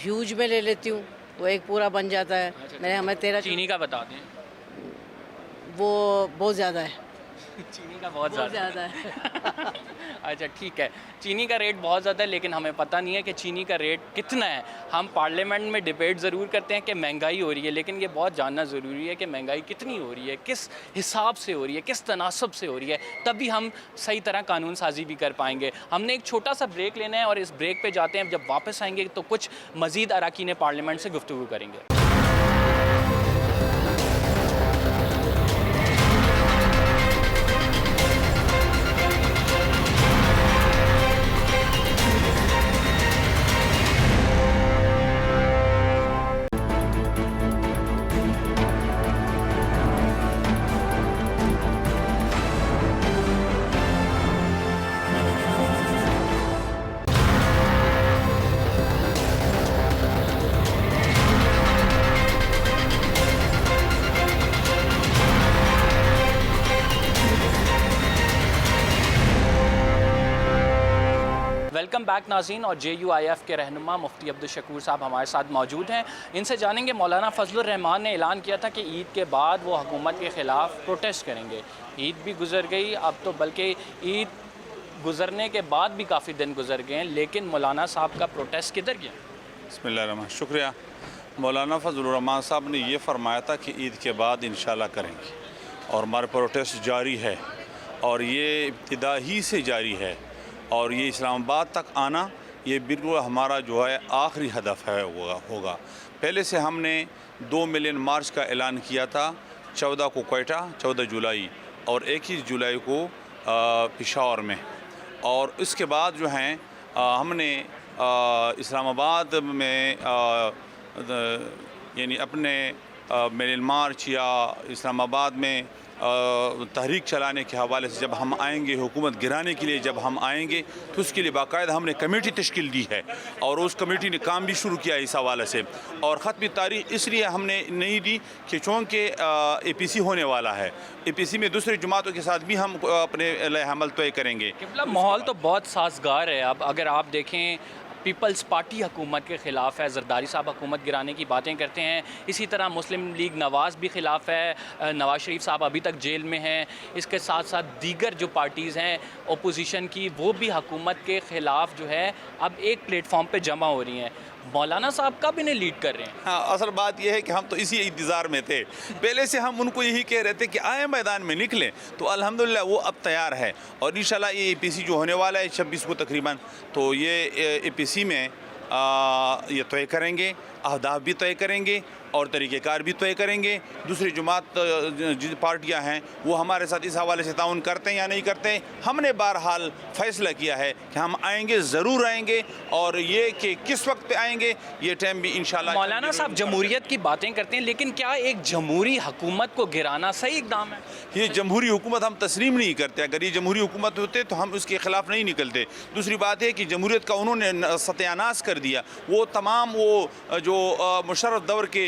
ह्यूज में ले लेती हूँ, वो एक पूरा बन जाता है। मैंने हमें 13। चीनी का बता दें। वो बहुत ज़्यादा है। चीनी का बहुत ज़्यादा है। अच्छा ठीक है, चीनी का रेट बहुत ज़्यादा है, लेकिन हमें पता नहीं है कि चीनी का रेट कितना है। हम पार्लियामेंट में डिबेट ज़रूर करते हैं कि महंगाई हो रही है, लेकिन ये बहुत जानना ज़रूरी है कि महंगाई कितनी हो रही है, किस हिसाब से हो रही है, किस तनासब से हो रही है, तभी हम सही तरह कानून साजी भी कर पाएंगे। हमने एक छोटा सा ब्रेक लेना है और इस ब्रेक पर जाते हैं। जब वापस आएंगे तो कुछ मज़ीद अरकान पार्लियामेंट से गुफ्तगू करेंगे। वेलकम बैक नाज़रीन, और JUIF के रहनुमा मुफ्ती अब्दुल शकूर साहब हमारे साथ मौजूद हैं। इनसे जानेंगे, मौलाना फजलुर रहमान ने ऐलान किया था कि ईद के बाद वो हुकूमत के ख़िलाफ़ प्रोटेस्ट करेंगे। ईद भी गुजर गई, अब तो बल्कि ईद गुजरने के बाद भी काफ़ी दिन गुजर गए हैं, लेकिन मौलाना साहब का प्रोटेस्ट किधर गया? बिस्मिल्लाह, शुक्रिया। मौलाना फजलुर रहमान साहब ने ये फरमाया था कि ईद के बाद इंशाल्लाह करेंगे, और हमारा प्रोटेस्ट जारी है और ये इब्तिदा ही से जारी है, और ये इस्लामाबाद तक आना ये बिल्कुल हमारा जो है आखिरी हदफ है होगा। पहले से हमने 2 मिलियन मार्च का ऐलान किया था, 14 को क्वेटा, 14 जुलाई और 21 जुलाई को पेशावर में, और इसके बाद जो हैं हमने इस्लामाबाद में यानी अपने मिलियन मार्च या इस्लामाबाद में तहरीक चलाने के हवाले से जब हम आएंगे, हुकूमत गिराने के लिए जब हम आएंगे, तो उसके लिए बाकायदा हमने कमेटी तश्कील दी है और उस कमेटी ने काम भी शुरू किया इस हवाले से। और ख़त्मी तारीख इसलिए हमने नहीं दी कि चूँकि APC होने वाला है, APC में दूसरी जमातों के साथ भी हम अपने अमल तय करेंगे। माहौल तो बहुत साजगार है। अब अगर आप देखें, पीपल्स पार्टी हुकूमत के ख़िलाफ़ है, जरदारी साहब हुकूमत गिराने की बातें करते हैं। इसी तरह मुस्लिम लीग नवाज़ भी ख़िलाफ़ है, नवाज़ शरीफ साहब अभी तक जेल में हैं। इसके साथ साथ दीगर जो पार्टीज़ हैं ओपोजिशन की, वो भी हुकूमत के ख़िलाफ़ जो है अब एक प्लेटफॉर्म पे जमा हो रही हैं। मौलाना साहब कब इन्हें लीड कर रहे हैं? हाँ, असल बात यह है कि हम तो इसी इंतज़ार में थे। पहले से हम उनको यही कह रहे थे कि आए मैदान में निकलें, तो अल्हम्दुलिल्लाह वो अब तैयार है। और इंशाल्लाह ये APC जो होने वाला है 26 को तकरीबन, तो ये APC में ये तय करेंगे, अहदाफ भी तय करेंगे और तरीक़ेकार भी तय करेंगे। दूसरी जमात जो पार्टियाँ हैं वो हमारे साथ इस हवाले से ताउन करते हैं या नहीं करते हैं। हमने बहरहाल फ़ैसला किया है कि हम आएंगे, ज़रूर आएंगे, और ये कि किस वक्त पे आएंगे ये टाइम भी इंशाल्लाह। मौलाना साहब जमहूरियत की बातें करते हैं, लेकिन क्या एक जमहूरी हुकूमत को गिराना सही इक़दाम है? ये जमहूरी हुकूमत हम तस्लीम नहीं करते। अगर ये जमहूरी हुकूमत होते तो हम उसके ख़िलाफ़ नहीं निकलते। दूसरी बात है कि जमहूरियत का उन्होंने सत्यानाश कर दिया। वो तमाम वो जो मुशर्रफ दौर के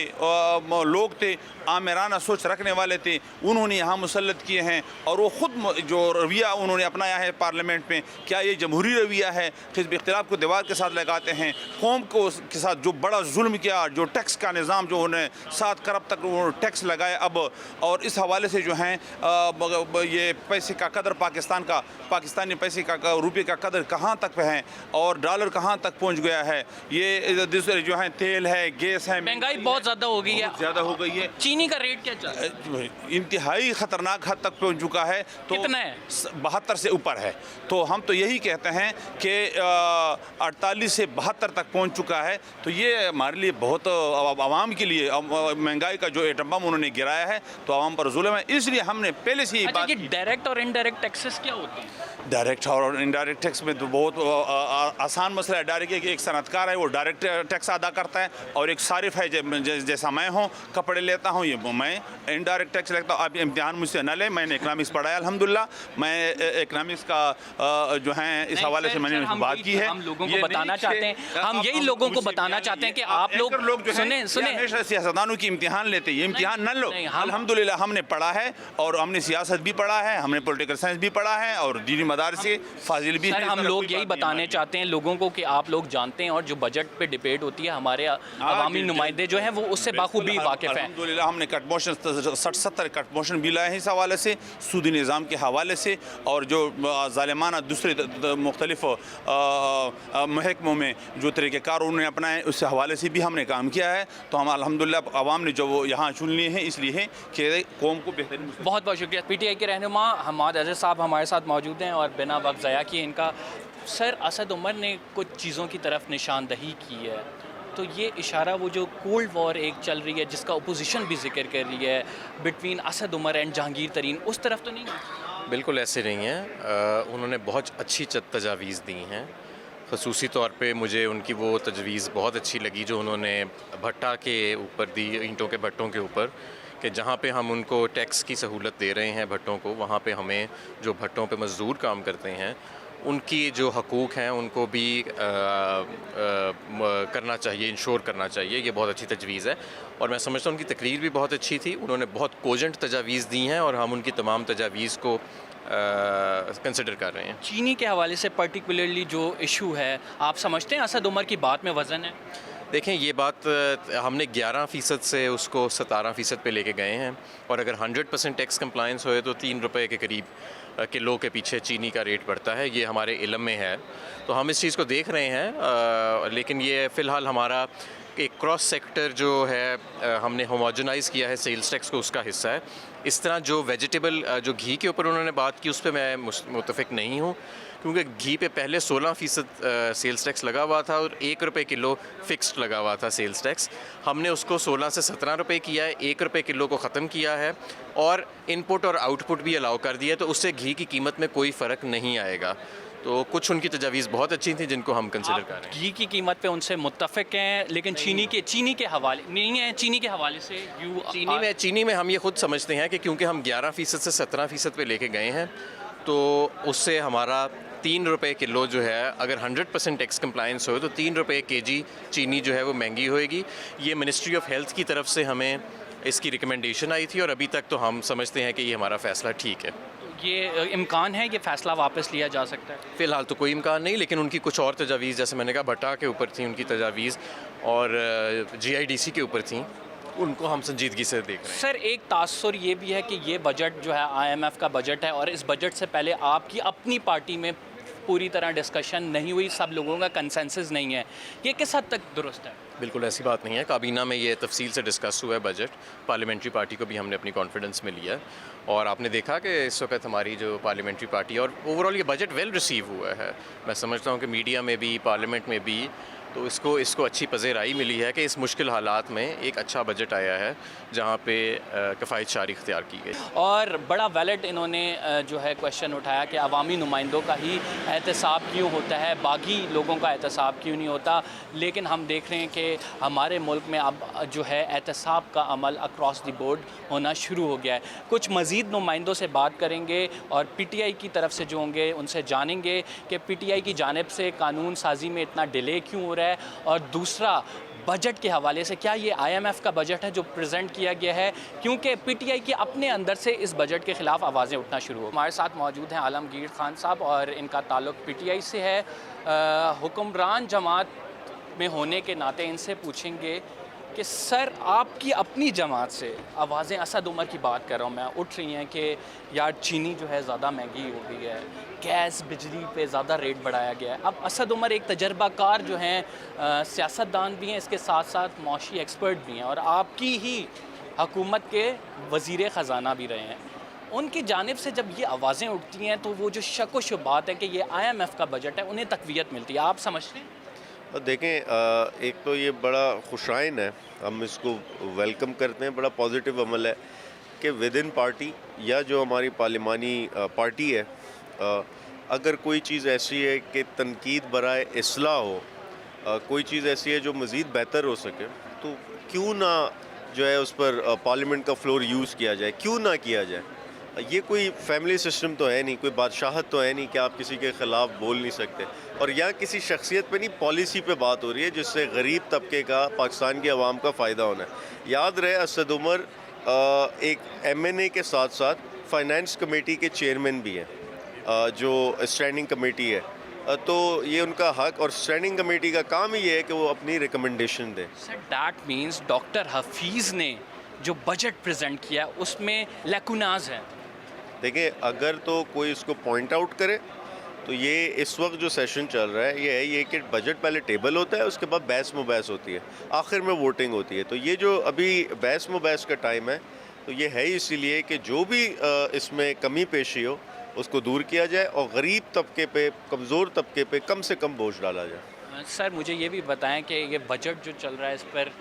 लोग थे, आमिराना सोच रखने वाले थे, उन्होंने यहाँ मुसल्लत किए हैं और वो ख़ुद जो रवैया उन्होंने अपनाया है पार्लियामेंट में, क्या ये जमहूरी रवैया है? हिज़्ब इख्तिलाफ को दीवार के साथ लगाते हैं, कौम को के साथ जो बड़ा जुल्म किया, जो टैक्स का निज़ाम जो उन्हें 7 खरब तक टैक्स लगाए अब, और इस हवाले से जो हैं ये पैसे का कदर पाकिस्तानी पैसे का रुपये का कदर कहाँ तक है और डॉलर कहाँ तक पहुँच गया है। ये दूसरे जो है तेल है, गैस है, महंगाई बहुत ज़्यादा हो गई है, ज़्यादा हो गई है। चीनी का रेट क्या चल रहा है? इंतहाई ख़तरनाक हद तक पहुँच चुका है। तो कितना है? 72 से ऊपर है। तो हम तो यही कहते हैं कि 48 से 72 तक पहुँच चुका है। तो ये हमारे लिए बहुत, आवाम के लिए महंगाई का जो एटम बम उन्होंने गिराया है तो आवाम पर जुल्म है। इसलिए हमने पहले से ही अच्छा, बात ये डायरेक्ट और इनडायरेक्ट टैक्सेस क्या होते हैं? डायरेक्ट और इनडायरेक्ट टैक्स में तो बहुत आसान मसला है। डायरेक्ट एक सनअतकार है, वो डायरेक्ट टैक्स अदा करता है, और एक सारिफ है जैसा मैं हूँ, कपड़े लेता हूँ, ये मैं इनडायरेक्ट टैक्स लेता हूँ। आप इम्तिहान मुझसे न लें, मैंने इकनॉमिक्स पढ़ा है अल्हम्दुलिल्लाह। मैं इकनॉमिक्स का जो है इस हवाले से मैंने बात की है। हम लोगों को बताना चाहते हैं, हम यही लोगों को बताना चाहते हैं कि आप लोग सुने हमेशा सियासतदानों की इम्तिहान लेते हैं। ये इम्तिहान न लो, अल्हम्दुलिल्लाह हमने पढ़ा है, और हमने सियासत भी पढ़ा है, हमने पॉलिटिकल साइंस भी पढ़ा है, और दीनी मदार से फाजिल भी है। हम लोग यही बताने चाहते हैं लोगों को कि आप लोग जानते हैं, और जो बजट पे डिबेट होती है हमारे अवामी नुमाइंदे जो हैं वो उससे बाखूबी वाकिफ़ हैं। अल्हम्दुलिल्लाह हमने कट मोशन 60-70 कट मोशन भी लाए हैं इस हवाले से, सूदी निज़ाम के हवाले से, और जो ज़ालिमाना दूसरे मुख्तलिफ महकमों में जो तरीक़ेकार उन्होंने अपनाए उस हवाले से भी हमने काम किया है। तो हम अल्हम्दुलिल्लाह आवाम ने जो वो यहाँ चुन लिए हैं इसलिए है कि कौम को बेहतरीन। बहुत बहुत शुक्रिया। PTI के रहनुमा हमाद अज़हर साहब हमारे साथ मौजूद हैं, और बिना वक्त ज़ाया किए इनका सर असद उमर ने कुछ चीज़ों की तरफ निशानदही की है। तो ये इशारा वो जो कोल्ड वॉर एक चल रही है जिसका अपोजिशन भी जिक्र कर रही है बिटवीन असद उमर एंड जहांगीर तरीन, उस तरफ तो नहीं? बिल्कुल ऐसे नहीं है। उन्होंने बहुत अच्छी तजावीज़ दी हैं। ख़ुसूसी तौर पे मुझे उनकी वो तजवीज़ बहुत अच्छी लगी जो उन्होंने भट्टा के ऊपर दी, ईंटों के भट्टों के ऊपर, कि जहाँ पे हम उनको टैक्स की सहूलत दे रहे हैं भट्टों को, वहाँ पे हमें जो भट्टों पे मज़दूर काम करते हैं उनकी जो हकूक़ हैं उनको भी करना चाहिए, इंश्योर करना चाहिए। ये बहुत अच्छी तजवीज़ है, और मैं समझता हूँ उनकी तकरीर भी बहुत अच्छी थी। उन्होंने बहुत कोजेंट तजावीज़ दी हैं, और हम उनकी तमाम तजावीज़ को कंसिडर कर रहे हैं। चीनी के हवाले से पर्टिकुलरली जो इशू है, आप समझते हैं असद उमर की बात में वज़न है? देखें, ये बात हमने 11% से उसको 17% पे लेके गए हैं, और अगर 100% टैक्स कंप्लायंस होए तो 3 रुपये के करीब किलो के पीछे चीनी का रेट बढ़ता है। ये हमारे इल्म में है, तो हम इस चीज़ को देख रहे हैं। लेकिन ये फ़िलहाल हमारा एक क्रॉस सेक्टर जो है हमने होमोजेनाइज़ किया है सेल्स टैक्स को, उसका हिस्सा है। इस तरह जो वेजिटेबल जो घी के ऊपर उन्होंने बात की उस पर मैं मुत्तफ़िक नहीं हूँ, क्योंकि घी पे पहले 16% सेल्स टैक्स लगा हुआ था और 1 रुपये किलो फ़िक्स्ड लगा हुआ था सेल्स टैक्स। हमने उसको 16 से 17 रुपये किया है, 1 रुपये किलो को ख़त्म किया है, और इनपुट और आउटपुट भी अलाउ कर दिया, तो उससे घी की कीमत में कोई फ़र्क नहीं आएगा। तो कुछ उनकी तजावीज़ बहुत अच्छी थी जिनको हम कंसिडर कर रहे हैं। घी की कीमत पे उनसे मुत्तफ़िक हैं, लेकिन चीनी के हवाले नहीं है। चीनी के हवाले से चीनी में हम ये खुद समझते हैं कि क्योंकि हम 11% से 17% पे लेके गए हैं, तो उससे हमारा 3 रुपये किलो जो है, अगर 100% टैक्स कंप्लायंस हो तो 3 रुपये केजी चीनी जो है वो महंगी होएगी। ये मिनिस्ट्री ऑफ हेल्थ की तरफ से हमें इसकी रिकमेंडेशन आई थी, और अभी तक तो हम समझते हैं कि ये हमारा फ़ैसला ठीक है। ये इम्कान है कि फ़ैसला वापस लिया जा सकता है? फ़िलहाल तो कोई इम्कान नहीं, लेकिन उनकी कुछ और तजावीज़, जैसे मैंने कहा भट्टा के ऊपर थी उनकी तजावीज़, और GIDC के ऊपर थी, उनको हम संजीदगी से देख रहे हैं। सर, एक तासुर ये भी है कि ये बजट जो है IMF का बजट है, और इस बजट से पहले आपकी अपनी पार्टी में पूरी तरह डिस्कशन नहीं हुई, सब लोगों का कंसेंसस नहीं है। ये किस हद तक दुरुस्त है? बिल्कुल ऐसी बात नहीं है। काबीना में ये तफसील से डिस्कस हुआ है बजट, पार्लियामेंट्री पार्टी को भी हमने अपनी कॉन्फिडेंस में लिया, और आपने देखा कि इस वक्त हमारी जो पार्लियामेंट्री पार्टी, और ओवरऑल ये बजट वेल रिसीव हुआ है। मैं समझता हूँ कि मीडिया में भी, पार्लियामेंट में भी, तो इसको अच्छी पज़ेराई मिली है कि इस मुश्किल हालात में एक अच्छा बजट आया है जहाँ पे किफ़ायत शारी इख्तियार की गई। और बड़ा वैलिड इन्होंने जो है क्वेश्चन उठाया कि अवामी नुमाइंदों का ही एहतसाब क्यों होता है, बाकी लोगों का एहतसाब क्यों नहीं होता। लेकिन हम देख रहे हैं कि हमारे मुल्क में अब जो है एहतसाब का अमल अक्रॉस द बोर्ड होना शुरू हो गया है। कुछ मज़ीद नुमाइंदों से बात करेंगे, और PTI की तरफ से जो होंगे उनसे जानेंगे कि PTI की जानिब से कानून साजी में इतना डिले क्यों हो रहा है, और दूसरा बजट के हवाले से क्या ये IMF का बजट है जो प्रेजेंट किया गया है, क्योंकि PTI के अपने अंदर से इस बजट के ख़िलाफ़ आवाज़ें उठना शुरू हो। हमारे साथ मौजूद हैं आलमगीर खान साहब और इनका ताल्लुक़ PTI से है। हुक्मरान जमात में होने के नाते इनसे पूछेंगे कि सर आपकी अपनी जमात से आवाज़ें, असद उमर की बात कर रहा हूँ मैं, उठ रही हैं कि यार चीनी जो है ज़्यादा महंगी हो गई है, गैस बिजली पे ज़्यादा रेट बढ़ाया गया है। अब असद उमर एक तजर्बाकार जो हैं सियासतदान भी हैं, इसके साथ साथ मौशी एक्सपर्ट भी हैं और आपकी ही हुकूमत के वज़ीर ख़जाना भी रहे हैं। उनकी जानिब से जब ये आवाज़ें उठती हैं तो वो जो शक व शुबात है कि ये IMF का बजट है, उन्हें तक़वियत मिलती है। आप समझते हैं? देखें, एक तो ये बड़ा खुशाइन है, हम इसको वेलकम करते हैं, बड़ा पॉजिटिव अमल है कि विद इन पार्टी या जो हमारी पार्लिमानी पार्टी है, अगर कोई चीज़ ऐसी है कि तनकीद बराए इस्लाह हो, कोई चीज़ ऐसी है जो मज़ीद बेहतर हो सके, तो क्यों ना जो है उस पर पार्लियामेंट का फ्लोर यूज़ किया जाए, क्यों ना किया जाए। ये कोई फैमिली सिस्टम तो है नहीं, कोई बादशाहत तो है नहीं कि आप किसी के ख़िलाफ़ बोल नहीं सकते। और यहाँ किसी शख्सियत पे नहीं, पॉलिसी पे बात हो रही है जिससे गरीब तबके का, पाकिस्तान की आवाम का फ़ायदा होना है। याद रहे असद उमर एक MNA के साथ साथ फ़ाइनेंस कमेटी के चेयरमैन भी हैं, जो स्टैंडिंग कमेटी है, तो ये उनका हक, और स्टैंडिंग कमेटी का काम ही ये है कि वो अपनी रिकमेंडेशन दें। Sir that means doctor Hafeez ने जो बजट प्रेजेंट किया उसमें लैकुनाज है। देखिए, अगर तो कोई इसको पॉइंट आउट करे तो ये इस वक्त जो सेशन चल रहा है ये है ये कि बजट पहले टेबल होता है, उसके बाद बहस मुबहस होती है, आखिर में वोटिंग होती है। तो ये जो अभी बहस मुबहस का टाइम है, तो ये है इसीलिए कि जो भी इसमें कमी पेशी हो उसको दूर किया जाए और गरीब तबके पे, कमज़ोर तबके पे कम से कम बोझ डाला जाए। सर मुझे ये भी बताएं कि ये बजट जो चल रहा है, इस पर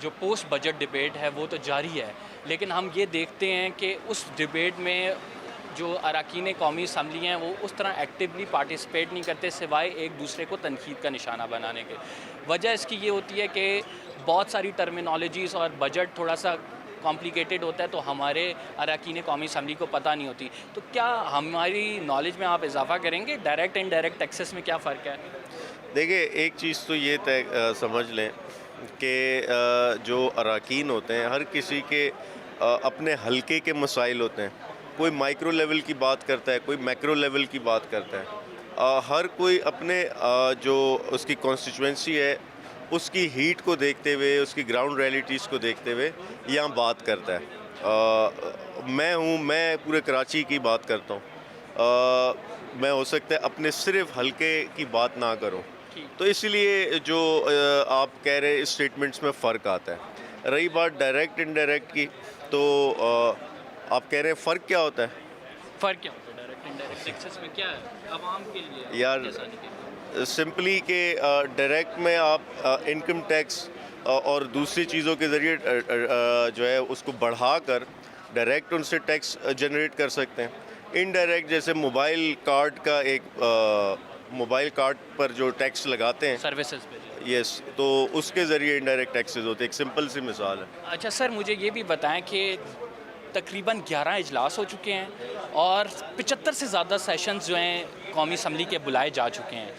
जो पोस्ट बजट डिबेट है वो तो जारी है, लेकिन हम ये देखते हैं कि उस डिबेट में जो अरकान कौमी असम्बली हैं वो उस तरह एक्टिवली पार्टिसिपेट नहीं करते, सिवाय एक दूसरे को तनकीद का निशाना बनाने के। वजह इसकी ये होती है कि बहुत सारी टर्मिनोलॉजीज़ और बजट थोड़ा सा कॉम्प्लिकेटेड होता है, तो हमारे अरकान कौमी असम्बली को पता नहीं होती। तो क्या हमारी नॉलेज में आप इजाफ़ा करेंगे, डायरेक्ट इनडायरेक्ट टैक्सेस में क्या फ़र्क है? देखिए, एक चीज़ तो ये समझ लें कि जो अरकान होते हैं, हर किसी के अपने हलके के मसाइल होते हैं। कोई माइक्रो लेवल की बात करता है, कोई मैक्रो लेवल की बात करता है। हर कोई अपने जो उसकी कॉन्स्टिट्यूंसी है उसकी हीट को देखते हुए, उसकी ग्राउंड रियलिटीज़ को देखते हुए यहाँ बात करता है। मैं पूरे कराची की बात करता हूँ। मैं हो सकता है अपने सिर्फ हलके की बात ना करूँ, तो इसलिए जो आप कह रहे स्टेटमेंट्स में फ़र्क आता है। रही बात डायरेक्ट इनडायरेक्ट की, तो आप कह रहे हैं फ़र्क क्या होता है? फ़र्क क्या होता है डायरेक्ट इनडायरेक्ट टैक्सेस में? क्या है आवाम के लिए यार सिंपली कि डायरेक्ट में आप इनकम टैक्स और दूसरी चीज़ों के ज़रिए जो है उसको बढ़ाकर डायरेक्ट उनसे टैक्स जनरेट कर सकते हैं। इनडायरेक्ट जैसे मोबाइल कार्ड का एक मोबाइल कार्ड पर जो टैक्स लगाते हैं सर्विसेज पे, यस, तो उसके ज़रिए इनडायरेक्ट टैक्सेस होते हैं। एक सिंपल सी मिसाल है। अच्छा सर, मुझे ये भी बताएं कि तकरीबन 11 इजलास हो चुके हैं और 75 से ज़्यादा सेशंस जो हैं कौमी असम्बली के बुलाए जा चुके हैं।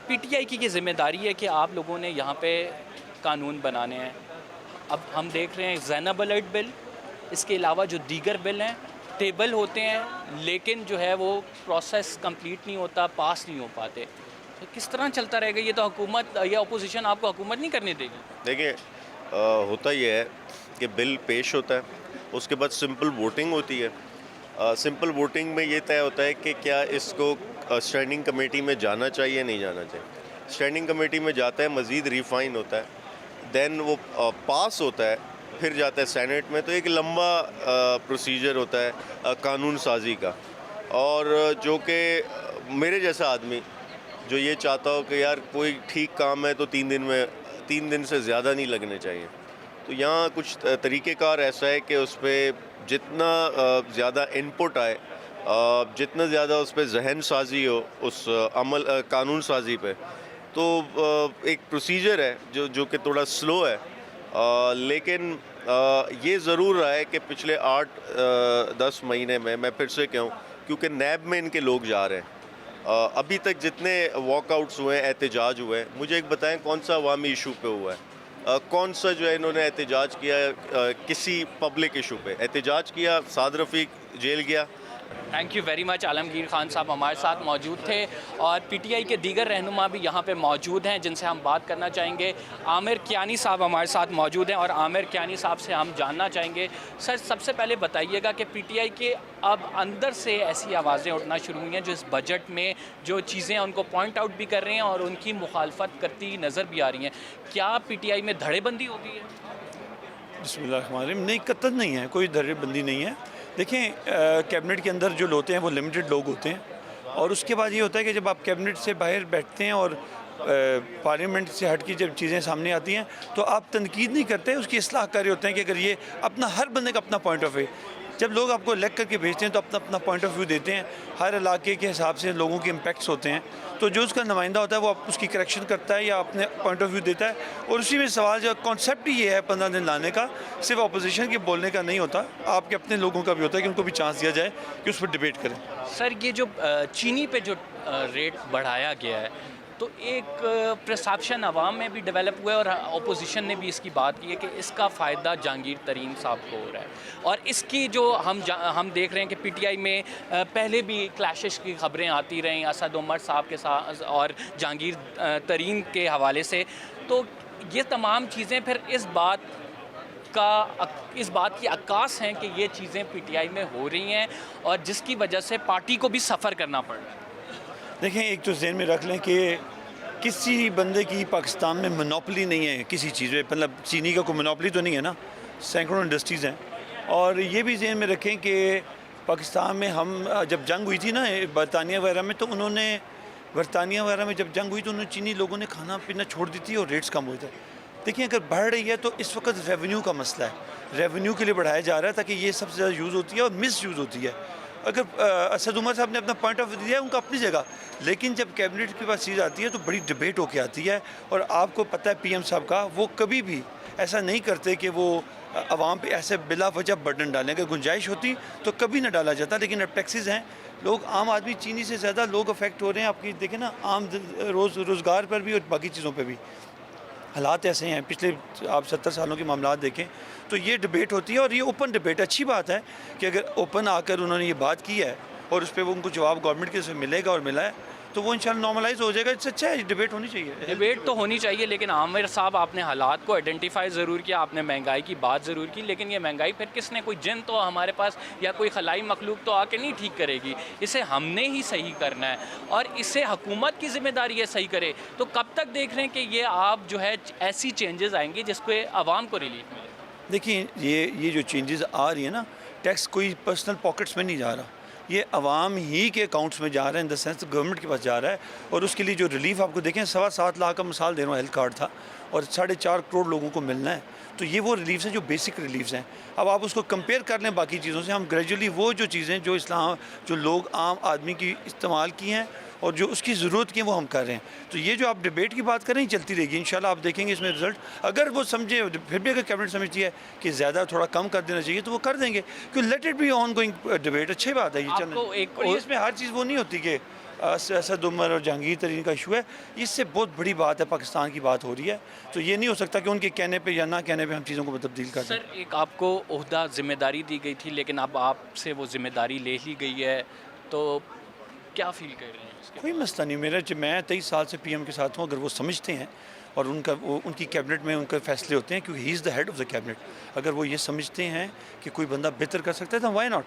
PTI की ये ज़िम्मेदारी है कि आप लोगों ने यहाँ पे कानून बनाने हैं। अब हम देख रहे हैं ज़ैनब अलर्ट बिल, इसके अलावा जो दीगर बिल हैं टेबल होते हैं, लेकिन जो है वो प्रोसेस कंप्लीट नहीं होता, पास नहीं हो पाते। तो किस तरह चलता रहेगा ये? तो हुकूमत या अपोजिशन आपको हुकूमत नहीं करने देगी। देखिए, होता ये है कि बिल पेश होता है, उसके बाद सिंपल वोटिंग होती है। सिंपल वोटिंग में ये तय होता है कि क्या इसको स्टैंडिंग कमेटी में जाना चाहिए, नहीं जाना चाहिए। स्टैंडिंग कमेटी में जाता है, मज़ीद रिफ़ाइन होता है, दैन वो पास होता है, फिर जाता है सेनेट में। तो एक लंबा प्रोसीजर होता है कानून साजी का, और जो कि मेरे जैसा आदमी जो ये चाहता हो कि यार कोई ठीक काम है तो 3 दिन से ज़्यादा नहीं लगने चाहिए। तो यहाँ कुछ तरीक़ेकार ऐसा है कि उस पर जितना ज़्यादा इनपुट आए, जितना ज़्यादा उस पर जहन साजी हो उस अमल कानून साजी पे, तो एक प्रोसीजर है जो कि थोड़ा स्लो है। लेकिन ये ज़रूर रहा है कि पिछले 8-10 महीने में, मैं फिर से कहूँ, क्योंकि नैब में इनके लोग जा रहे हैं, अभी तक जितने वॉकआउट्स हुए हैं, एहतजाज हुए हैं, मुझे एक बताएं कौन सा अवामी इशू पे हुआ है? कौन सा जो है इन्होंने एहतजाज किया किसी पब्लिक इशू पे एहतजाज किया? साद रफ़ीक जेल गया। Thank you very much. Alamgir Khan साहब हमारे साथ मौजूद थे और पीटीआई के दीगर रहनुमा भी यहाँ पे मौजूद हैं जिनसे हम बात करना चाहेंगे। आमिर कियानी साहब हमारे साथ मौजूद हैं और आमिर कियानी साहब से हम जानना चाहेंगे, सर सबसे पहले बताइएगा कि पीटीआई के अब अंदर से ऐसी आवाज़ें उठना शुरू हुई हैं जो इस बजट में जो चीज़ें हैं उनको पॉइंट आउट भी कर रहे हैं और उनकी मुखालफत करती नज़र भी आ रही हैं। क्या पीटीआई में धड़ेबंदी हो गई है? बिस्मिल्लाहिर्रहमानिर्रहीम, नहीं, कतई नहीं है, कोई धड़ेबंदी नहीं है। देखें, कैबिनेट के अंदर जो होते हैं वो लिमिटेड लोग होते हैं और उसके बाद ये होता है कि जब आप कैबिनेट से बाहर बैठते हैं और पार्लियामेंट से हट की जब चीज़ें सामने आती हैं तो आप तनकीद नहीं करते, उसकी इस्लाह कर रहे होते हैं कि अगर ये अपना हर बंदे का अपना पॉइंट ऑफ व्यू, जब लोग आपको इलेक्ट करके भेजते हैं तो अपना अपना पॉइंट ऑफ व्यू देते हैं, हर इलाके के हिसाब से लोगों के इम्पैक्ट्स होते हैं, तो जो उसका नुमाइंदा होता है वो उसकी करेक्शन करता है या अपने पॉइंट ऑफ व्यू देता है। और उसी में सवाल जो कॉन्सेप्ट ही ये है 15 दिन लाने का, सिर्फ अपोजिशन के बोलने का नहीं होता, आपके अपने लोगों का भी होता है कि उनको भी चांस दिया जाए कि उस पर डिबेट करें। सर ये जो चीनी पे जो रेट बढ़ाया गया है तो एक प्रसाप्शन अवाम में भी डेवलप हुआ है और अपोजिशन ने भी इसकी बात की है कि इसका फ़ायदा जहांगीर तरीन साहब को हो रहा है और इसकी जो हम देख रहे हैं कि पीटीआई में पहले भी क्लैशेस की खबरें आती रहीं असद उमर साहब के साथ और जहांगीर तरीन के हवाले से, तो ये तमाम चीज़ें फिर इस बात की अक्कास हैं कि ये चीज़ें पीटीआई में हो रही हैं और जिसकी वजह से पार्टी को भी सफ़र करना पड़ रहा है। देखें, एक तो ज़हन में रख लें कि किसी बंदे की पाकिस्तान में मोनोपोली नहीं है किसी चीज़ में, मतलब चीनी का कोई मोनोपोली तो नहीं है ना, सैकड़ों इंडस्ट्रीज़ हैं। और ये भी ज़हन में रखें कि पाकिस्तान में हम जब जंग हुई थी ना बरतानिया वगैरह में, तो बरतानिया वगैरह में जब जंग हुई तो उन्होंने चीनी लोगों ने खाना पीना छोड़ दी थी और रेट्स कम हुए थे। देखिए, अगर बढ़ रही है तो इस वक्त रेवेन्यू का मसला है, रेवेन्यू के लिए बढ़ाया जा रहा है ताकि ये सबसे ज़्यादा यूज़ होती है और मिस यूज़ होती है। अगर असद उमर साहब ने अपना पॉइंट ऑफ व्यू दिया है उनका अपनी जगह, लेकिन जब कैबिनेट के पास चीज़ आती है तो बड़ी डिबेट होके आती है। और आपको पता है पीएम साहब का, वो कभी भी ऐसा नहीं करते कि वो आवाम पे ऐसे बिला वजह बर्डन डालें। अगर गुंजाइश होती तो कभी ना डाला जाता, लेकिन अब टैक्सेस हैं, लोग आम आदमी चीनी से ज़्यादा लोग अफेक्ट हो रहे हैं। आपकी देखें ना, आम रोज़गार पर भी और बाकी चीज़ों पर भी हालात ऐसे हैं। पिछले आप 70 सालों के मामला देखें तो ये डिबेट होती है और ये ओपन डिबेट अच्छी बात है कि अगर ओपन आकर उन्होंने ये बात की है और उस पर वो उनको जवाब गवर्नमेंट के से मिलेगा और मिला है तो वो इंशाल्लाह नॉर्मलाइज हो जाएगा। अच्छा है, डिबेट होनी चाहिए, डिबेट तो होनी चाहिए। लेकिन आमिर साहब, आपने हालात को आइडेंटिफाई ज़रूर किया, आपने महंगाई की बात ज़रूर की, लेकिन ये महंगाई फिर किसने, कोई जिन तो हमारे पास या कोई खलाई मखलूक तो आके नहीं ठीक करेगी, इसे हमने ही सही करना है और इसे हुकूमत की जिम्मेदारी है सही करे। तो कब तक देख रहे हैं कि ये आप जो है ऐसी चेंजेस आएंगी जिसको आवाम को रिलीफ मिले? देखिए, ये जो चेंजेस आ रही है ना, टैक्स कोई पर्सनल पॉकेट्स में नहीं जा रहा, ये अवाम ही के अकाउंट्स में जा रहा है, इन द सेंस गवर्नमेंट के पास जा रहा है। और उसके लिए जो रिलीफ आपको देखें, 7.25 लाख का मिसाल दे रहा हूँ, हेल्थ कार्ड था और 4.5 करोड़ लोगों को मिलना है, तो ये वो रिलीफ्स हैं जो बेसिक रिलीफ्स हैं। अब आप उसको कंपेयर कर लें बाकी चीज़ों से, हम ग्रेजुअली वो जो चीज़ें जो इस्लाम जो लोग आम आदमी की इस्तेमाल की हैं और जो उसकी ज़रूरत की है वो हम कर रहे हैं। तो ये जो आप डिबेट की बात करें चलती रहेगी, इंशाल्लाह आप देखेंगे इसमें रिजल्ट। अगर वो समझे, फिर भी अगर कैबिनेट समझती है कि ज़्यादा थोड़ा कम कर देना चाहिए तो वो कर देंगे, क्योंकि let it be on going debate, अच्छी बात है ये चलना। इसमें हर चीज़ वो नहीं होती कि असद उमर और जहांगीर तरीन का इशू है, इससे बहुत बड़ी बात है, पाकिस्तान की बात हो रही है। तो ये नहीं हो सकता कि उनके कहने पे या ना कहने पे हम चीज़ों को तब्दील कर दें। सर, एक आपको ओहदा जिम्मेदारी दी गई थी लेकिन अब आपसे वो जिम्मेदारी ले ली गई है, तो क्या फील कर रहे हैं? कोई मसला नहीं, मैं 23 साल से पीएम के साथ हूँ। अगर वो समझते हैं और उनकी कैबिनेट में उनके फैसले होते हैं, क्योंकि he is the head of the cabinet, अगर वो ये समझते हैं कि कोई बंदा बेहतर कर सकता है तो वाई नॉट।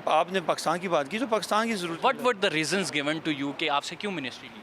आपने पाकिस्तान की बात की तो पाकिस्तान की ज़रूरत। What were the reasons given to you कि आपसे क्यों मिनिस्ट्री ली?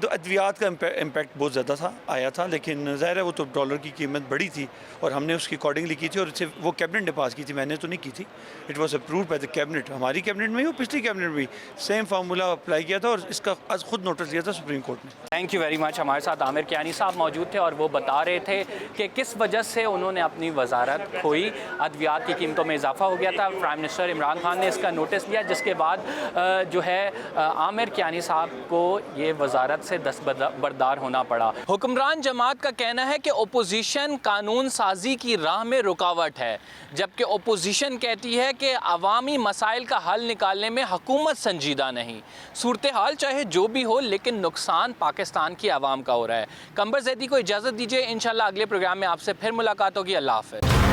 तो अद्वियात का इम्पैक्ट बहुत ज़्यादा आया था, लेकिन ज़ाहिर है वो तो डॉलर की कीमत बढ़ी थी और हमने उसकी अकॉर्डिंगली की थी और इससे वो कैबिनेट ने पास की थी, मैंने तो नहीं की थी। It was approved by the cabinet, हमारी कैबिनेट में ही और पिछली कैबिनेट में सेम फार्मूला अप्लाई किया था और इसका आज खुद नोटिस दिया था सुप्रीम कोर्ट ने। Thank you very much. हमारे साथ आमिर कियानी साहब मौजूद थे और वो बता रहे थे कि किस वजह से उन्होंने अपनी वजारत खोई। अद्वियात की कीमतों में इजाफा हो गया था, प्राइम मिनिस्टर इमरान खान ने इसका नोटिस लिया, जिसके बाद जो है आमिर कियानी साहब को ये वजारत से दस्तबरदार होना पड़ा। हुक्मरान जमात का कहना है कि ओपोजिशन कानून साजी की राह में रुकावट है, जबकि ओपोजिशन कहती है कि अवामी मसाइल का हल निकालने में हुकूमत संजीदा नहीं। सूरत हाल चाहे जो भी हो, लेकिन नुकसान पाकिस्तान की आवाम का हो रहा है। कंबर ज़ैदी को इजाज़त दीजिए, इंशाल्लाह अगले प्रोग्राम में आपसे फिर मुलाकात होगी। अल्लाह हाफ़िज़।